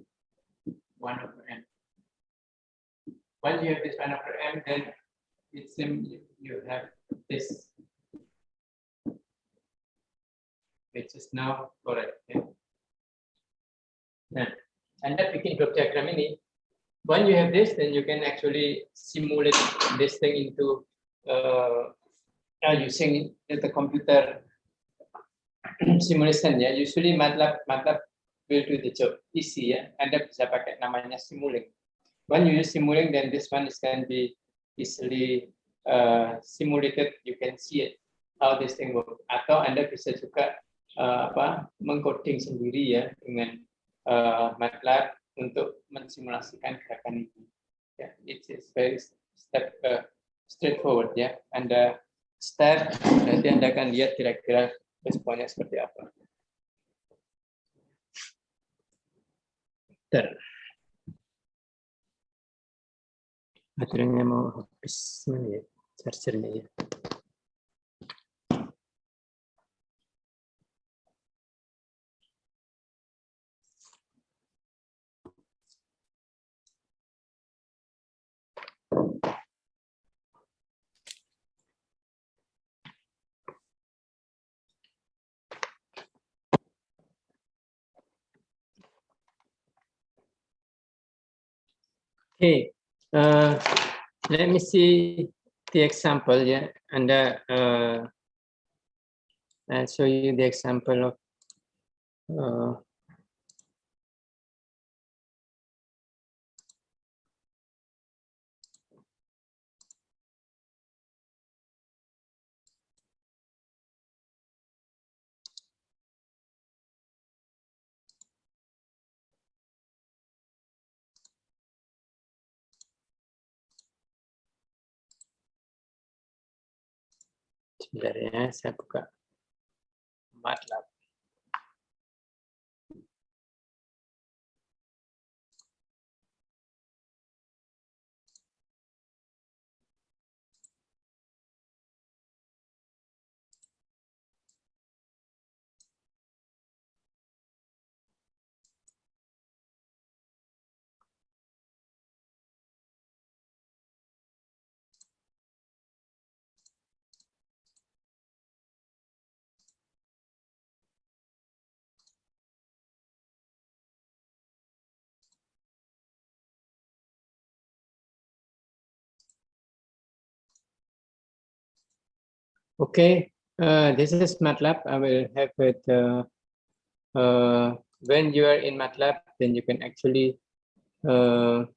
over m. Once you have this 1 over m, then it seems you have this, which is now correct. Ya. Nah, Anda bikin block diagram ini. When you have this, then you can actually simulate this thing into using the computer simulation ya. Usually MATLAB will do the job easy ya. Anda bisa pakai namanya Simulink. When you use Simulink, then this one can be easily simulated. You can see it how this thing work. Atau Anda bisa juga mengcoding sendiri ya dengan MATLAB untuk mensimulasikan gerakan ini. Ya, it is very straightforward ya. Anda start, nanti Anda akan lihat kira-kira responnya seperti apa. Baterainya mau habis mana ya? Chargernya ya. Okay, let me see the example. Yeah, and I'll show you the example of sebentar ya, saya buka MATLAB. Okay, this is MATLAB. I will have it. When you are in MATLAB, then you can actually, let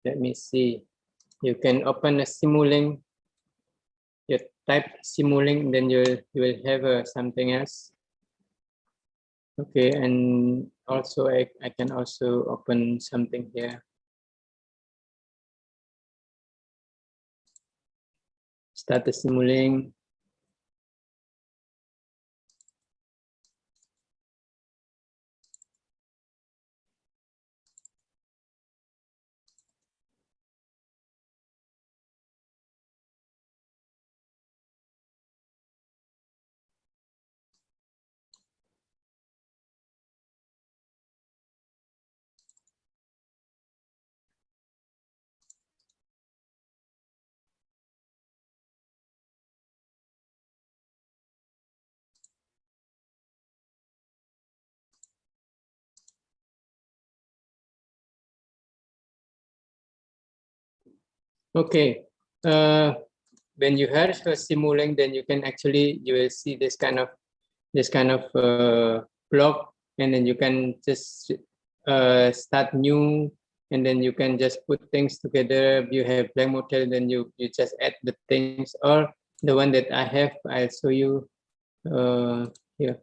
me see, you can open a Simulink. You type Simulink, then you will have something else. Okay, and also I can also open something here. Start the Simulink. Okay, when you have a Simulink, then you can actually, you will see this kind of block, and then you can just start new, and then you can just put things together. You have blank model, then you just add the things, or the one that I have, I'll show you here.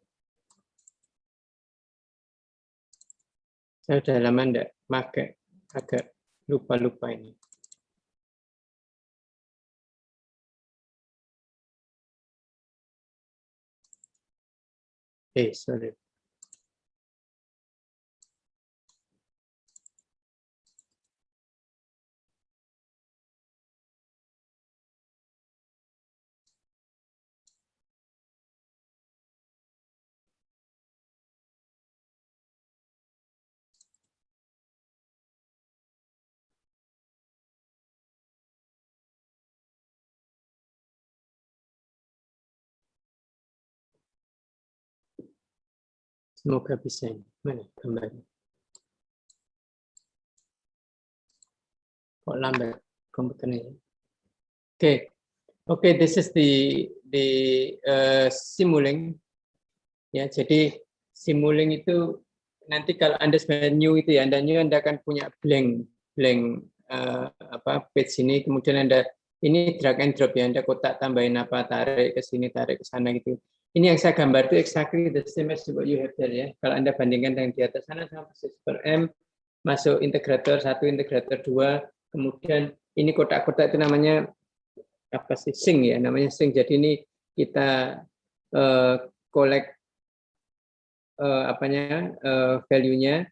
Saya udah lama enggak pakai, agak lupa ini. Sorry. Semoga bisa ini. Mana gambarnya? Kok lambat komputernya? Okay. Okay, this is the Simulink. Ya, jadi Simulink itu nanti kalau Anda sebenarnya new itu ya, Anda akan punya blank page ini, kemudian Anda ini drag and drop ya, Anda kotak tambahin apa, tarik ke sini, tarik ke sana gitu. Ini yang saya gambar itu exactly the same as what you have there ya. Kalau Anda bandingkan dengan di atas sana sama persis per M, masuk integrator 1, integrator 2, kemudian ini kotak-kotak itu namanya apa sih, sync ya, namanya sync. Jadi ini kita collect value-nya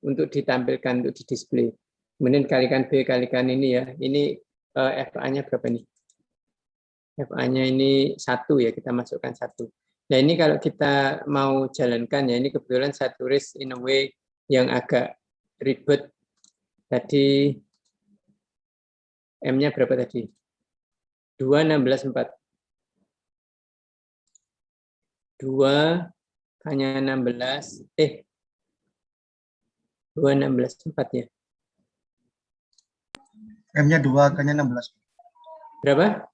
untuk ditampilkan, untuk di display. Kemudian kalikan B, kalikan ini ya. Ini FA-nya berapa nih? FA-nya ini 1 ya, kita masukkan 1. Nah ini kalau kita mau jalankan ya, ini kebetulan saya tulis in a way yang agak ribet. Tadi M-nya berapa tadi? 2, 16, 4. 2 hanya 16, 2, 16, 4 ya. M-nya 2, angkanya 16. Berapa?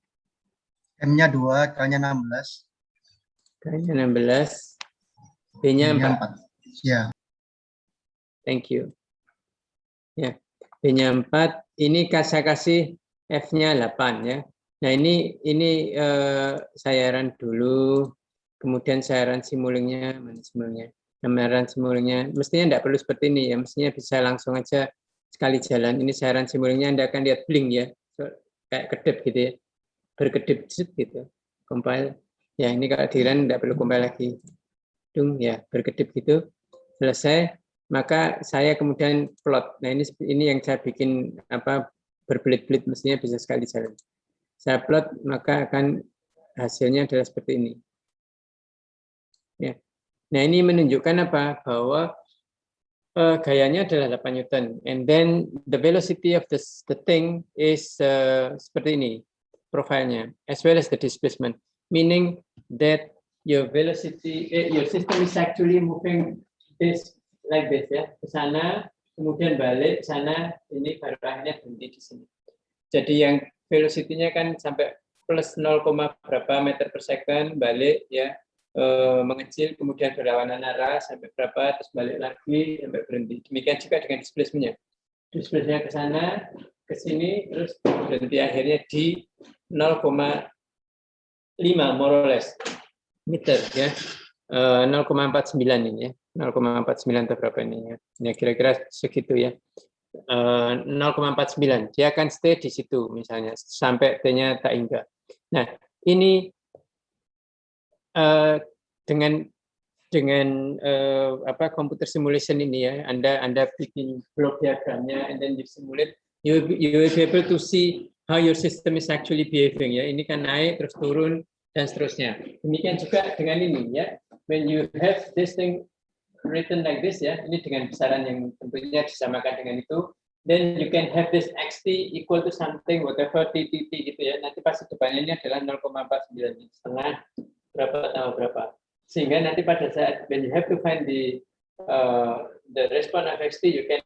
M-nya 2, angkanya 16. Angkanya 16. B-nya 4. Ya. Thank you. Ya, B-nya 4. Ini saya kasih F-nya 8 ya. Nah, ini saya run dulu. Kemudian saya run Simulink-nya, mana Simulink-nya? Run Simulink-nya. Mestinya tidak perlu seperti ini ya. Mestinya bisa langsung aja sekali jalan. Ini saya run Simulink-nya, Anda akan lihat blink ya. Kayak kedip gitu ya. Berkedip gitu. Compile. Ya, ini kalau di run tidak perlu compile lagi. Dung ya, berkedip gitu. Selesai. Maka saya kemudian plot. Nah, ini yang saya bikin berbelit-belit, mestinya bisa sekali jalan. Saya plot, maka akan hasilnya adalah seperti ini. Ya. Nah, ini menunjukkan apa? Bahwa gayanya adalah 8 Newton. And then the velocity of the thing is seperti ini profilnya, as well as the displacement. Meaning that your velocity, your system is actually moving this like this ya, ke sana, kemudian balik ke sana, ini baru akhirnya berhenti di sini. Jadi yang velocity-nya kan sampai plus 0, berapa meter per second, balik ya, mengecil, kemudian berlawanan arah sampai berapa, terus balik lagi sampai berhenti. Demikian juga dengan displacement-nya. Displacement-nya ke sana, ke sini, terus berhenti akhirnya di 0,5 more or less meter ya. 0,49 ini ya. 0,49 atau berapa ini ya. Ya kira-kira segitu ya. 0,49. Dia akan stay di situ misalnya sampai T-nya tak hingga. Nah, ini dengan computer simulation ini ya, Anda bikin block diagramnya and then you simulate, you will be able to see how your system is actually behaving ya. Ini kan naik terus turun dan seterusnya. Demikian juga dengan ini ya. When you have this thing written like this ya, ini dengan besaran yang tentunya disamakan dengan itu, then you can have this xt equal to something whatever t gitu ya. Nanti pasti depannya ini adalah 0,49 setengah berapa tambah berapa. Sehingga nanti pada saat when you have to find the response of xt, you can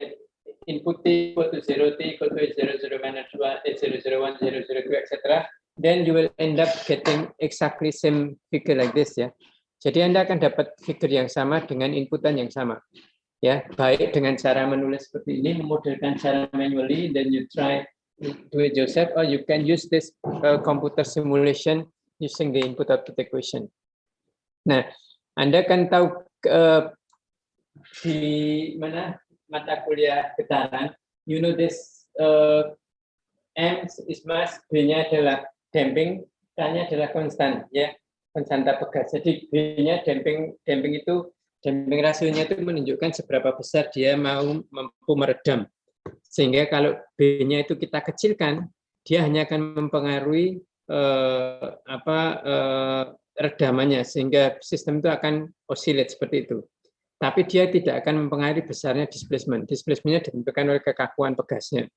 input t equal to 0, t equal to 0, 0, minus 2, 0, 0, 1, 0, 0, 2, etc. Then you will end up getting exactly same figure like this ya. Jadi Anda akan dapat figure yang sama dengan inputan yang sama. Ya, baik dengan cara menulis seperti ini, memodelkan secara manually, then you try do it yourself, or you can use this computer simulation using the input-output equation. Nah, Anda kan tahu di mana mata kuliah getaran, you know this M is mass, B-nya adalah damping, K-nya adalah konstan, ya, konstanta pegas. Jadi B-nya damping itu, damping rasionya itu menunjukkan seberapa besar dia mampu meredam. Sehingga kalau B-nya itu kita kecilkan, dia hanya akan mempengaruhi redamannya, sehingga sistem itu akan oscillate seperti itu. Tapi dia tidak akan mempengaruhi besarnya displacement. Displacement-nya ditentukan oleh kekakuan pegasnya.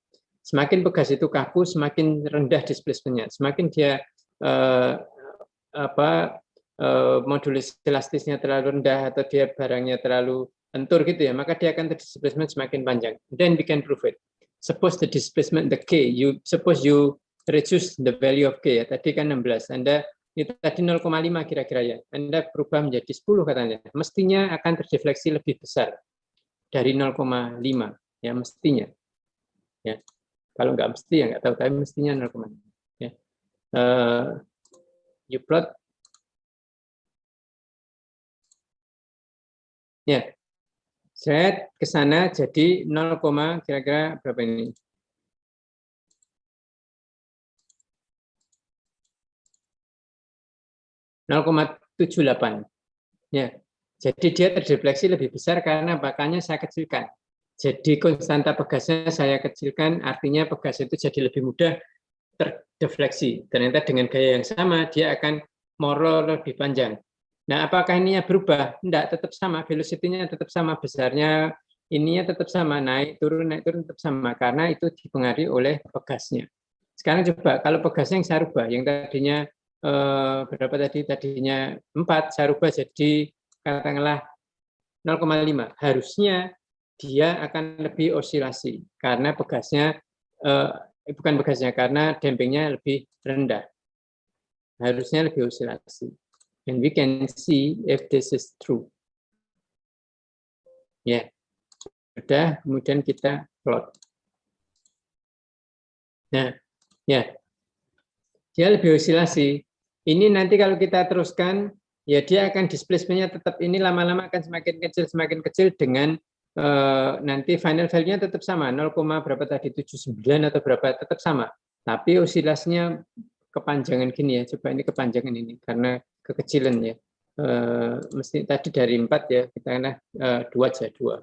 Semakin pegas itu kaku, semakin rendah displacement-nya. Semakin dia modulus elastisnya terlalu rendah atau dia barangnya terlalu lentur gitu ya, maka dia akan displacement semakin panjang. Then we can prove it. Suppose the displacement, the K, suppose you reduce the value of K ya. Tadi kan 16. Anda itu tadi 0,5 kira-kira ya. Anda berubah menjadi 10 katanya. Mestinya akan terdefleksi lebih besar dari 0,5 ya mestinya. Ya. Kalau nggak mesti ya nggak tahu, tapi mestinya 0,5. Ya. You plot. Ya. Saya ke sana jadi 0, kira-kira berapa ini? 0,78. Ya. Jadi dia terdefleksi lebih besar karena bakanya saya kecilkan. Jadi konstanta pegasnya saya kecilkan, artinya pegas itu jadi lebih mudah terdefleksi. Ternyata dengan gaya yang sama, dia akan molor lebih panjang. Nah, apakah ininya berubah? Tidak, tetap sama. Velocity-nya tetap sama. Besarnya ininya tetap sama. Naik turun tetap sama. Karena itu dipengaruhi oleh pegasnya. Sekarang coba, kalau pegasnya yang saya rubah, yang tadinya berapa tadi? Tadinya 4, saya rubah jadi katakanlah 0,5. Harusnya dia akan lebih osilasi. Karena pegasnya, bukan pegasnya, karena dampingnya lebih rendah. Harusnya lebih osilasi. And we can see if this is true. Ya, sudah. Kemudian kita plot. Nah, ya, dia lebih osilasi. Ini nanti kalau kita teruskan, ya dia akan displacement-nya tetap ini lama-lama akan semakin kecil dengan nanti final value-nya tetap sama, 0, berapa tadi 79 atau berapa tetap sama. Tapi osilasinya kepanjangan gini ya. Coba ini kepanjangan ini karena kekecilan ya. Mesti tadi dari 4 ya, kita kena 2 aja 2.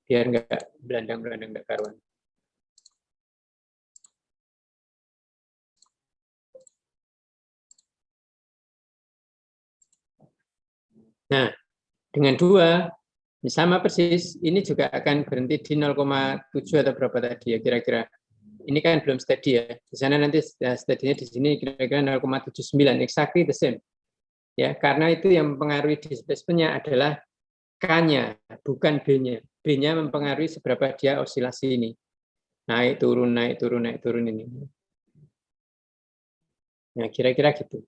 Biar enggak belandang-belandang enggak karuan. Nah, dengan 2 sama persis, ini juga akan berhenti di 0,7 atau berapa tadi ya kira-kira. Ini kan belum steady ya. Di sana nanti steady-nya di sini kira-kira 0,79, exactly the same. Ya, karena itu yang mempengaruhi displacement-nya adalah K-nya, bukan B-nya. B-nya mempengaruhi seberapa dia osilasi ini. Naik, turun, naik, turun, naik, turun ini. Nah, kira-kira gitu.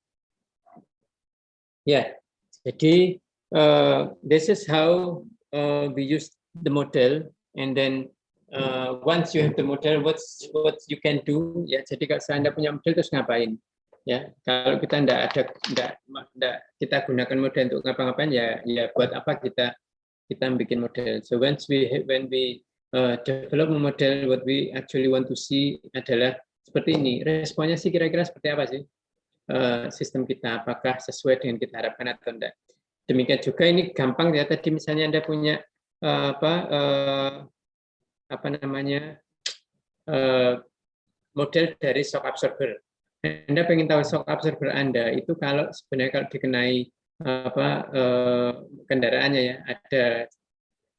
Ya, jadi this is how we use the model, and then once you have the model, what you can do. Ya, jadi kalau Anda punya model terus ngapain? Ya, kalau kita enggak kita gunakan model untuk ngapa-ngapain ya buat apa kita bikin model. So when we develop a model, what we actually want to see adalah seperti ini. Responnya sih kira-kira seperti apa sih sistem kita? Apakah sesuai dengan kita harapkan atau enggak? Demikian juga ini gampang ya. Tadi misalnya Anda punya apa namanya model dari shock absorber. Anda pengen tahu shock absorber Anda itu kalau sebenarnya dikenai kendaraannya ya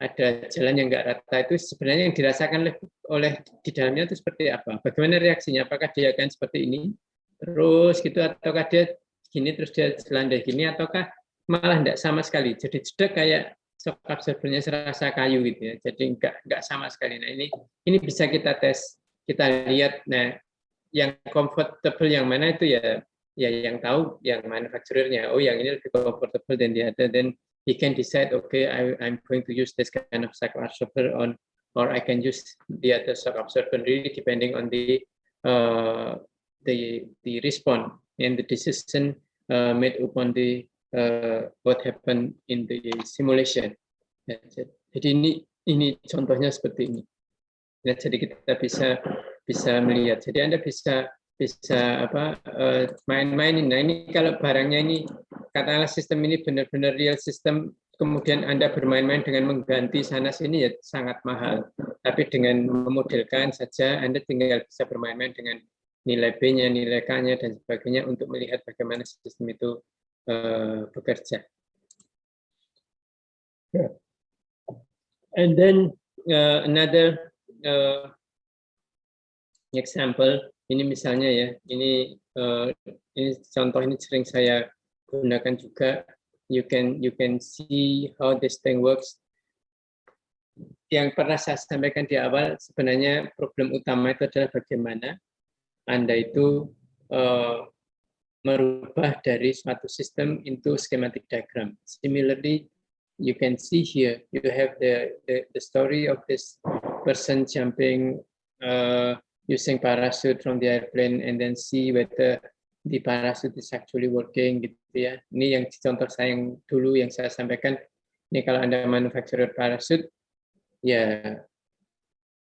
ada jalan yang enggak rata itu sebenarnya yang dirasakan oleh di dalamnya itu seperti apa? Bagaimana reaksinya? Apakah dia akan seperti ini terus gitu ataukah dia gini terus dia landai gini ataukah malah enggak sama sekali? Jadi jedek kayak shock absorbernya serasa kayu gitu ya. Jadi enggak sama sekali. Nah, ini bisa kita tes, kita lihat. Nah, yang comfortable yang mana itu ya yang tahu yang manufacturer-nya. Oh, yang ini lebih comfortable than the other. Then he can decide, okay, I'm going to use this kind of shock absorber or I can use the other shock absorber, really depending on the response and the decision made upon the what happened in the simulation. Ya, jadi ini contohnya seperti ini. Ya, jadi kita bisa melihat. Jadi Anda bisa main-mainin. Nah, ini kalau barangnya ini katakanlah sistem ini benar-benar real system, kemudian Anda bermain-main dengan mengganti sana sini ya sangat mahal. Tapi dengan memodelkan saja Anda tinggal bisa bermain-main dengan nilai B-nya, nilai K-nya dan sebagainya untuk melihat bagaimana sistem itu bekerja. And then another example, ini misalnya ya, ini contoh ini sering saya gunakan juga. You can see how this thing works. Yang pernah saya sampaikan di awal, sebenarnya problem utama itu adalah bagaimana Anda itu merubah dari suatu sistem into schematic diagram. Similarly, you can see here, you have the story of this person jumping using parachute from the airplane and then see whether the parachute is actually working gitu ya. Ini yang contoh saya yang dulu yang saya sampaikan. Ini kalau Anda manufacturer parachute, ya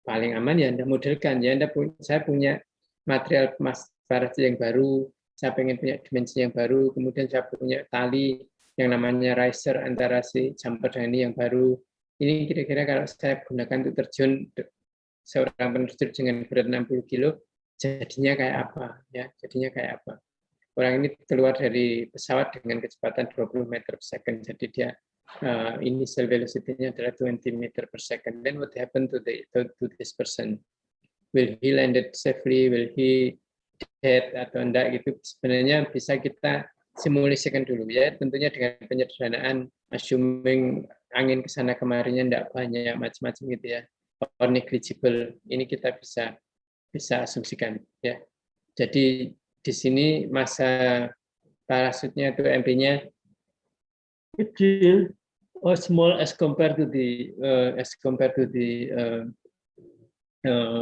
paling aman ya Anda modelkan ya. Saya punya material parachute yang baru, saya pengen punya dimensi yang baru, kemudian saya punya tali yang namanya riser antara si jumper dan ini yang baru. Ini kira-kira kalau saya gunakan untuk terjun seorang penerjun dengan berat 60 kilo, jadinya kayak apa? Ya, jadinya kayak apa? Orang ini keluar dari pesawat dengan kecepatan 20 meter per second, jadi dia initial velocity-nya adalah 20 meter per second. Then what happened to this person? Will he landed safely? Will he dead atau enggak gitu? Sebenarnya bisa kita simulasikan dulu ya. Tentunya dengan penyederhanaan, assuming angin ke sana kemarinya enggak banyak macam-macam gitu ya, or negligible. Ini kita bisa asumsikan ya. Jadi di sini masa parasutnya itu MP-nya kecil or small as compared to the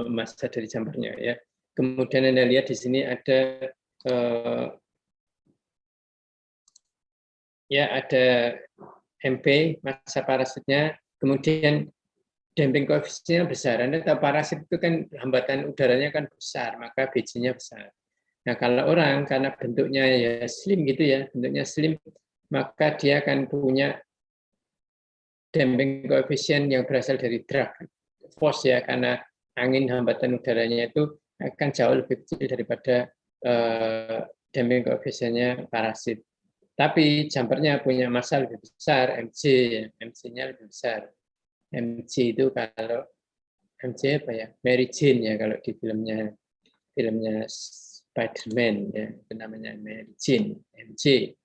massa dari jumpernya ya. Kemudian Anda lihat di sini ada ada MP massa parasutnya, kemudian damping koefisiennya besar. Anda tahu parasit itu kan hambatan udaranya kan besar, maka BJ-nya besar. Nah, kalau orang karena bentuknya ya slim gitu ya, bentuknya slim, maka dia akan punya damping koefisien yang berasal dari drag force ya, karena angin hambatan udaranya itu akan jauh lebih kecil daripada damping koefisiennya parasit. Tapi jumpernya punya massa lebih besar, MC, MC-nya lebih besar. MC itu kalau MC apa ya? Mary Jane ya kalau di filmnya Spider-Man ya, itu namanya Mary Jane, MC.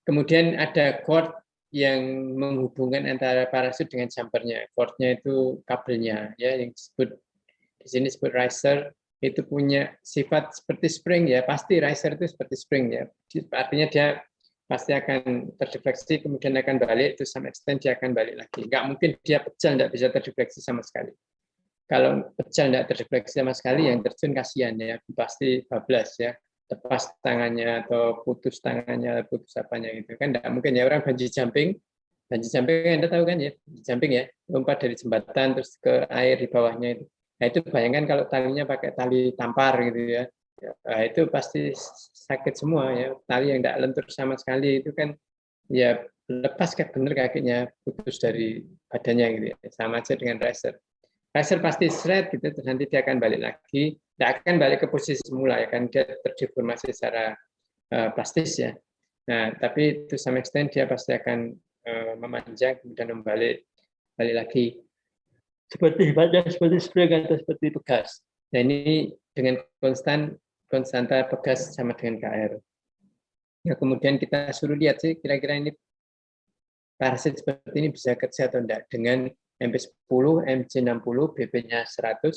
Kemudian ada cord yang menghubungkan antara parasut dengan jumpernya. Cordnya itu kabelnya ya, yang disebut di sini disebut riser, itu punya sifat seperti spring ya, pasti riser itu seperti spring ya. Artinya dia pasti akan terdefleksi kemudian akan balik, to some extent dia akan balik lagi. Nggak mungkin dia pecah, nggak bisa terdefleksi sama sekali. Kalau pecah nggak terdefleksi sama sekali, yang terjun kasihan ya, pasti bablas ya, lepas tangannya atau putus tangannya, putus apanya gitu kan, nggak mungkin ya. Orang bungee jumping Anda tahu kan ya, jumping ya, lompat dari jembatan terus ke air di bawahnya itu. Nah itu bayangkan kalau talinya pakai tali tampar gitu ya, nah, itu pasti sakit semua ya. Tali yang nggak lentur sama sekali itu kan ya lepas kan bener kakinya, putus dari badannya gitu ya. Sama aja dengan racer. Racer pasti shred gitu, terus nanti dia akan balik lagi, tidak akan balik ke posisi semula ya kan, dia terdeformasi secara plastis ya. Nah, tapi to some extent dia pasti akan memanjang kemudian balik lagi seperti spring atau seperti pegas. Nah ini dengan konstanta pegas sama dengan KR. Ya, kemudian kita suruh lihat sih kira-kira ini parasit seperti ini bisa kerja atau enggak dengan MP10, MC60, BP-nya 100,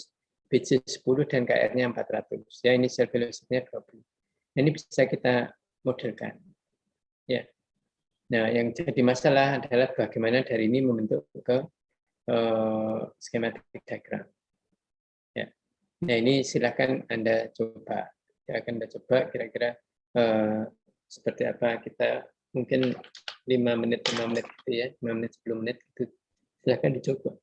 BC10 dan KR-nya 400. Ya ini cell velocity-nya 20. Ini bisa kita modelkan. Ya. Nah, yang jadi masalah adalah bagaimana dari ini membentuk ke schematic diagram. Ya. Nah, ini silakan Anda coba. Silakan Anda coba kira-kira seperti apa. Kita mungkin 5 menit gitu ya, 5 menit 10 menit itu silakan dicoba.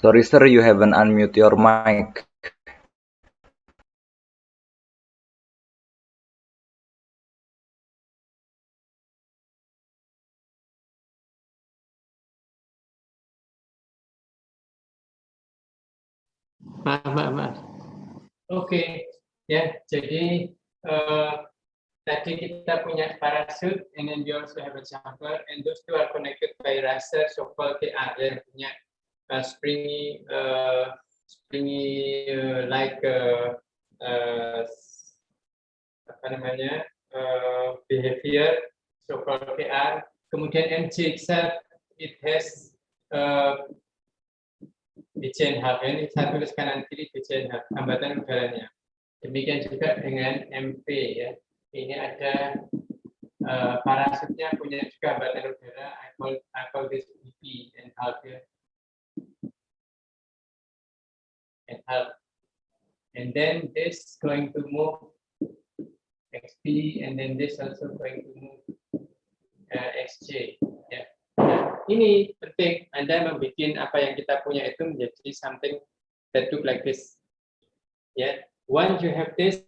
Sorry, sir, you haven't unmute your mic. Maaf. Oke, ya. Jadi tadi kita punya parachute, and then we also have a jumper, and those two are connected by raster so-called TR, yang punya springy like apa namanya behavior so-called TR. Kemudian MC itself, it has BCNH, ini saya tulis kanan kiri BCNH, hambatan udaranya. Demikian juga dengan MP ya. Ini ada parasutnya punya juga hambatan udara. I call this BP and half ya. And then this going to move XP, and then this also going to move XJ ya. Nah, ini penting Anda membuat apa yang kita punya itu menjadi something that look like this. Ya, once you have this,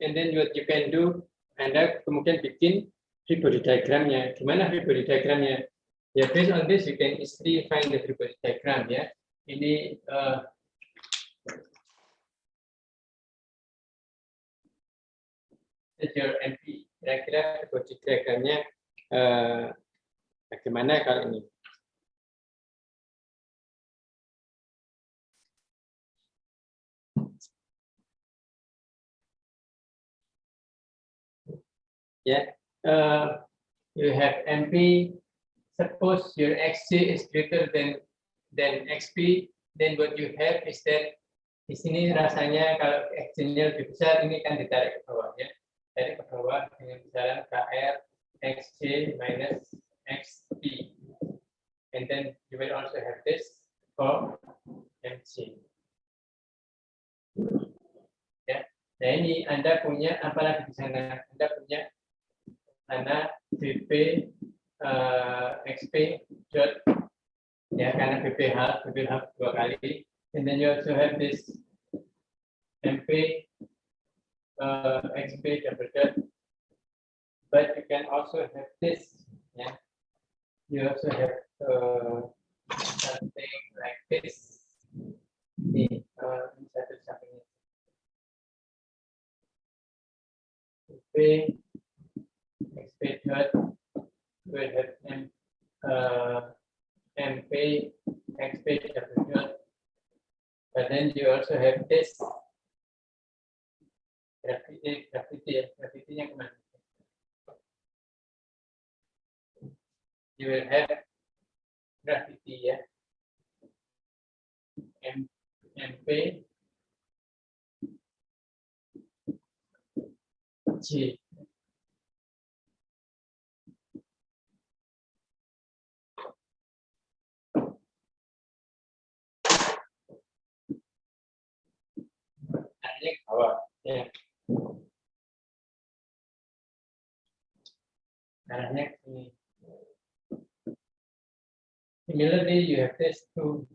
and then what you can do, Anda kemudian bikin free body diagramnya. Gimana free body diagramnya? Ya, based on this you can easily find the free body diagram ya. Ini your MP. Kira-kira free body diagramnya bagaimana kalau ini? Yeah, you have MP. Suppose your XJ is greater than XP, then what you have is that di sini rasanya kalau XJ-nya lebih besar, ini kan ditarik ke bawah ya, tarik ke bawah dengan besaran KR XJ minus XP, and then you will also have this for MC. Ya, nah ini Anda punya apa lagi di sana? Anda punya mana BP XP dot ya, karena BP half dua kali, and then you also have this MP XP double dot, but you can also have this ya, you also have something like this. Ini satu sampingnya BP XP dot will have MP XP double dot, but then you also have this gravity-nya kemana? You will have gravity ya, MP G. Arahnya ke bawah ya. Arahnya ke sini. Similarly, you have this to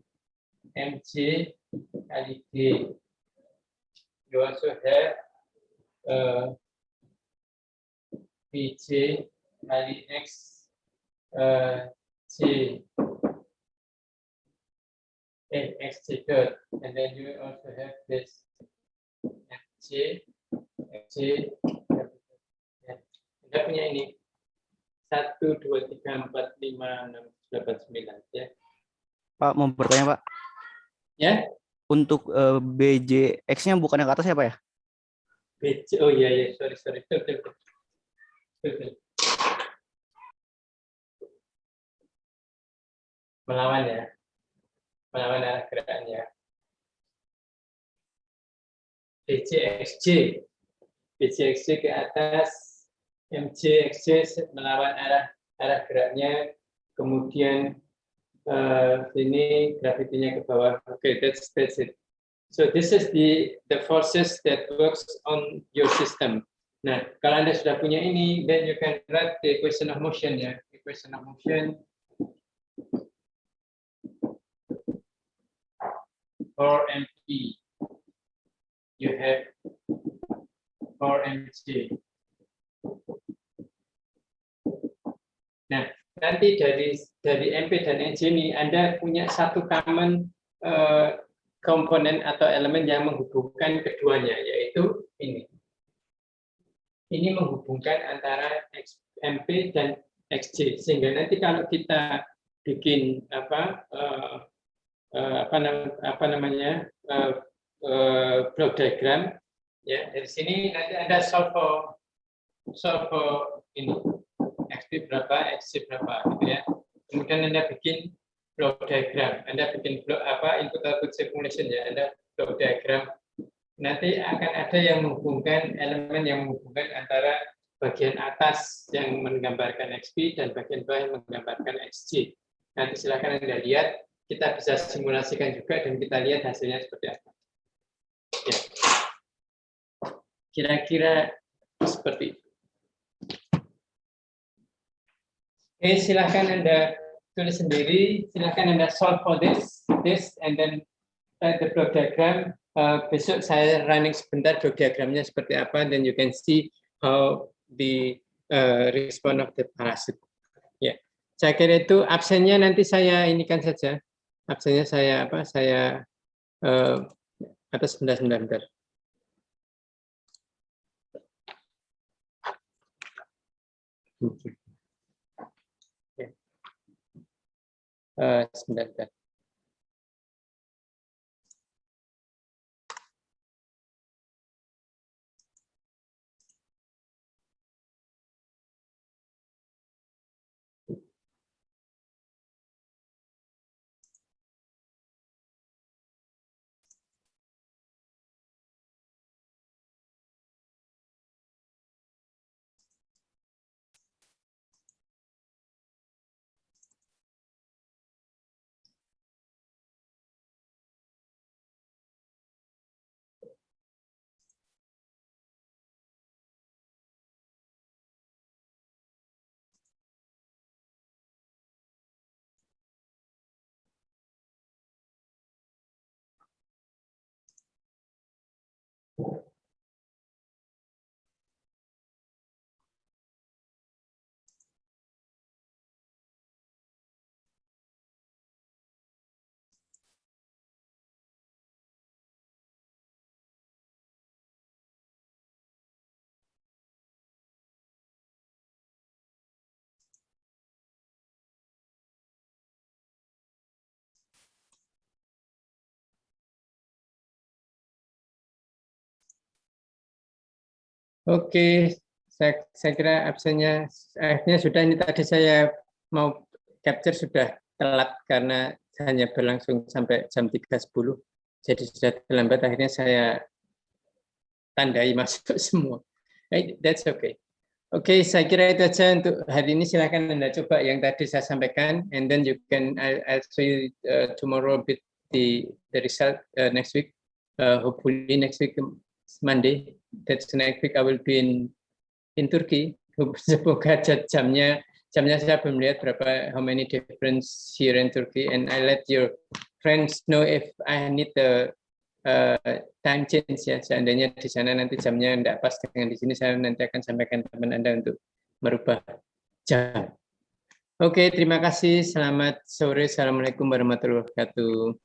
MC kali D. You also have BJ kali X C XC dot, and then you also have this XC ya. Kita punya ini 1, 2, 3, 4, 5, 6, 8, 9 ya. Pak, mau bertanya Pak. Ya. Untuk BJX-nya bukan yang ke atas ya Pak ya? BJ, oh iya, sorry. Betul. Melawan arah gerakannya. BJXJ ke atas, MJXJ melawan arah geraknya, kemudian ini gravitinya ke bawah. Okay, that's it. So this is the forces that works on your system. Nah, kalau Anda sudah punya ini, then you can write the equation of motion ya. Equation of motion for MP. You have for MC. Nah, nanti dari MP dan NC ini Anda punya satu common komponen atau elemen yang menghubungkan keduanya, yaitu ini. Ini menghubungkan antara MP dan XJ, sehingga nanti kalau kita bikin block diagram, ya dari sini nanti Anda solve for ini XP berapa, XC berapa, gitu ya. Kemudian Anda bikin block diagram, Anda bikin block input output simulation ya, Anda block diagram. Nanti akan ada yang menghubungkan elemen yang menghubungkan antara bagian atas yang menggambarkan XP dan bagian bawah yang menggambarkan XC. Nanti silakan Anda lihat, kita bisa simulasikan juga dan kita lihat hasilnya seperti apa. Ya. Kira-kira seperti itu. Oke, silakan Anda tulis sendiri, silakan Anda solve for this, and then the block diagram. Besok saya running sebentar block diagramnya seperti apa, then you can see how the response of the parachute. Ya, saya kira itu absennya nanti saya inikan saja. Absennya saya atas sebentar. Sebentar. Oke, saya kira absennya akhirnya sudah. Ini tadi saya mau capture sudah telat karena hanya berlangsung sampai jam 3.10. Jadi sudah terlambat, akhirnya saya tandai masuk semua. That's okay. Oke, saya kira itu aja untuk hari ini. Silakan Anda coba yang tadi saya sampaikan, and then you can I'll show you tomorrow bit the result next week. Hopefully next week Monday. That's next week I will be in Turkey. Semoga jamnya saya belum lihat berapa, how many difference here in Turkey, and I let your friends know if I need the time change ya. Seandainya di sana nanti jamnya tidak pas dengan di sini, saya nanti akan sampaikan teman Anda untuk merubah jam. Oke, terima kasih. Selamat sore. Assalamualaikum warahmatullahi wabarakatuh.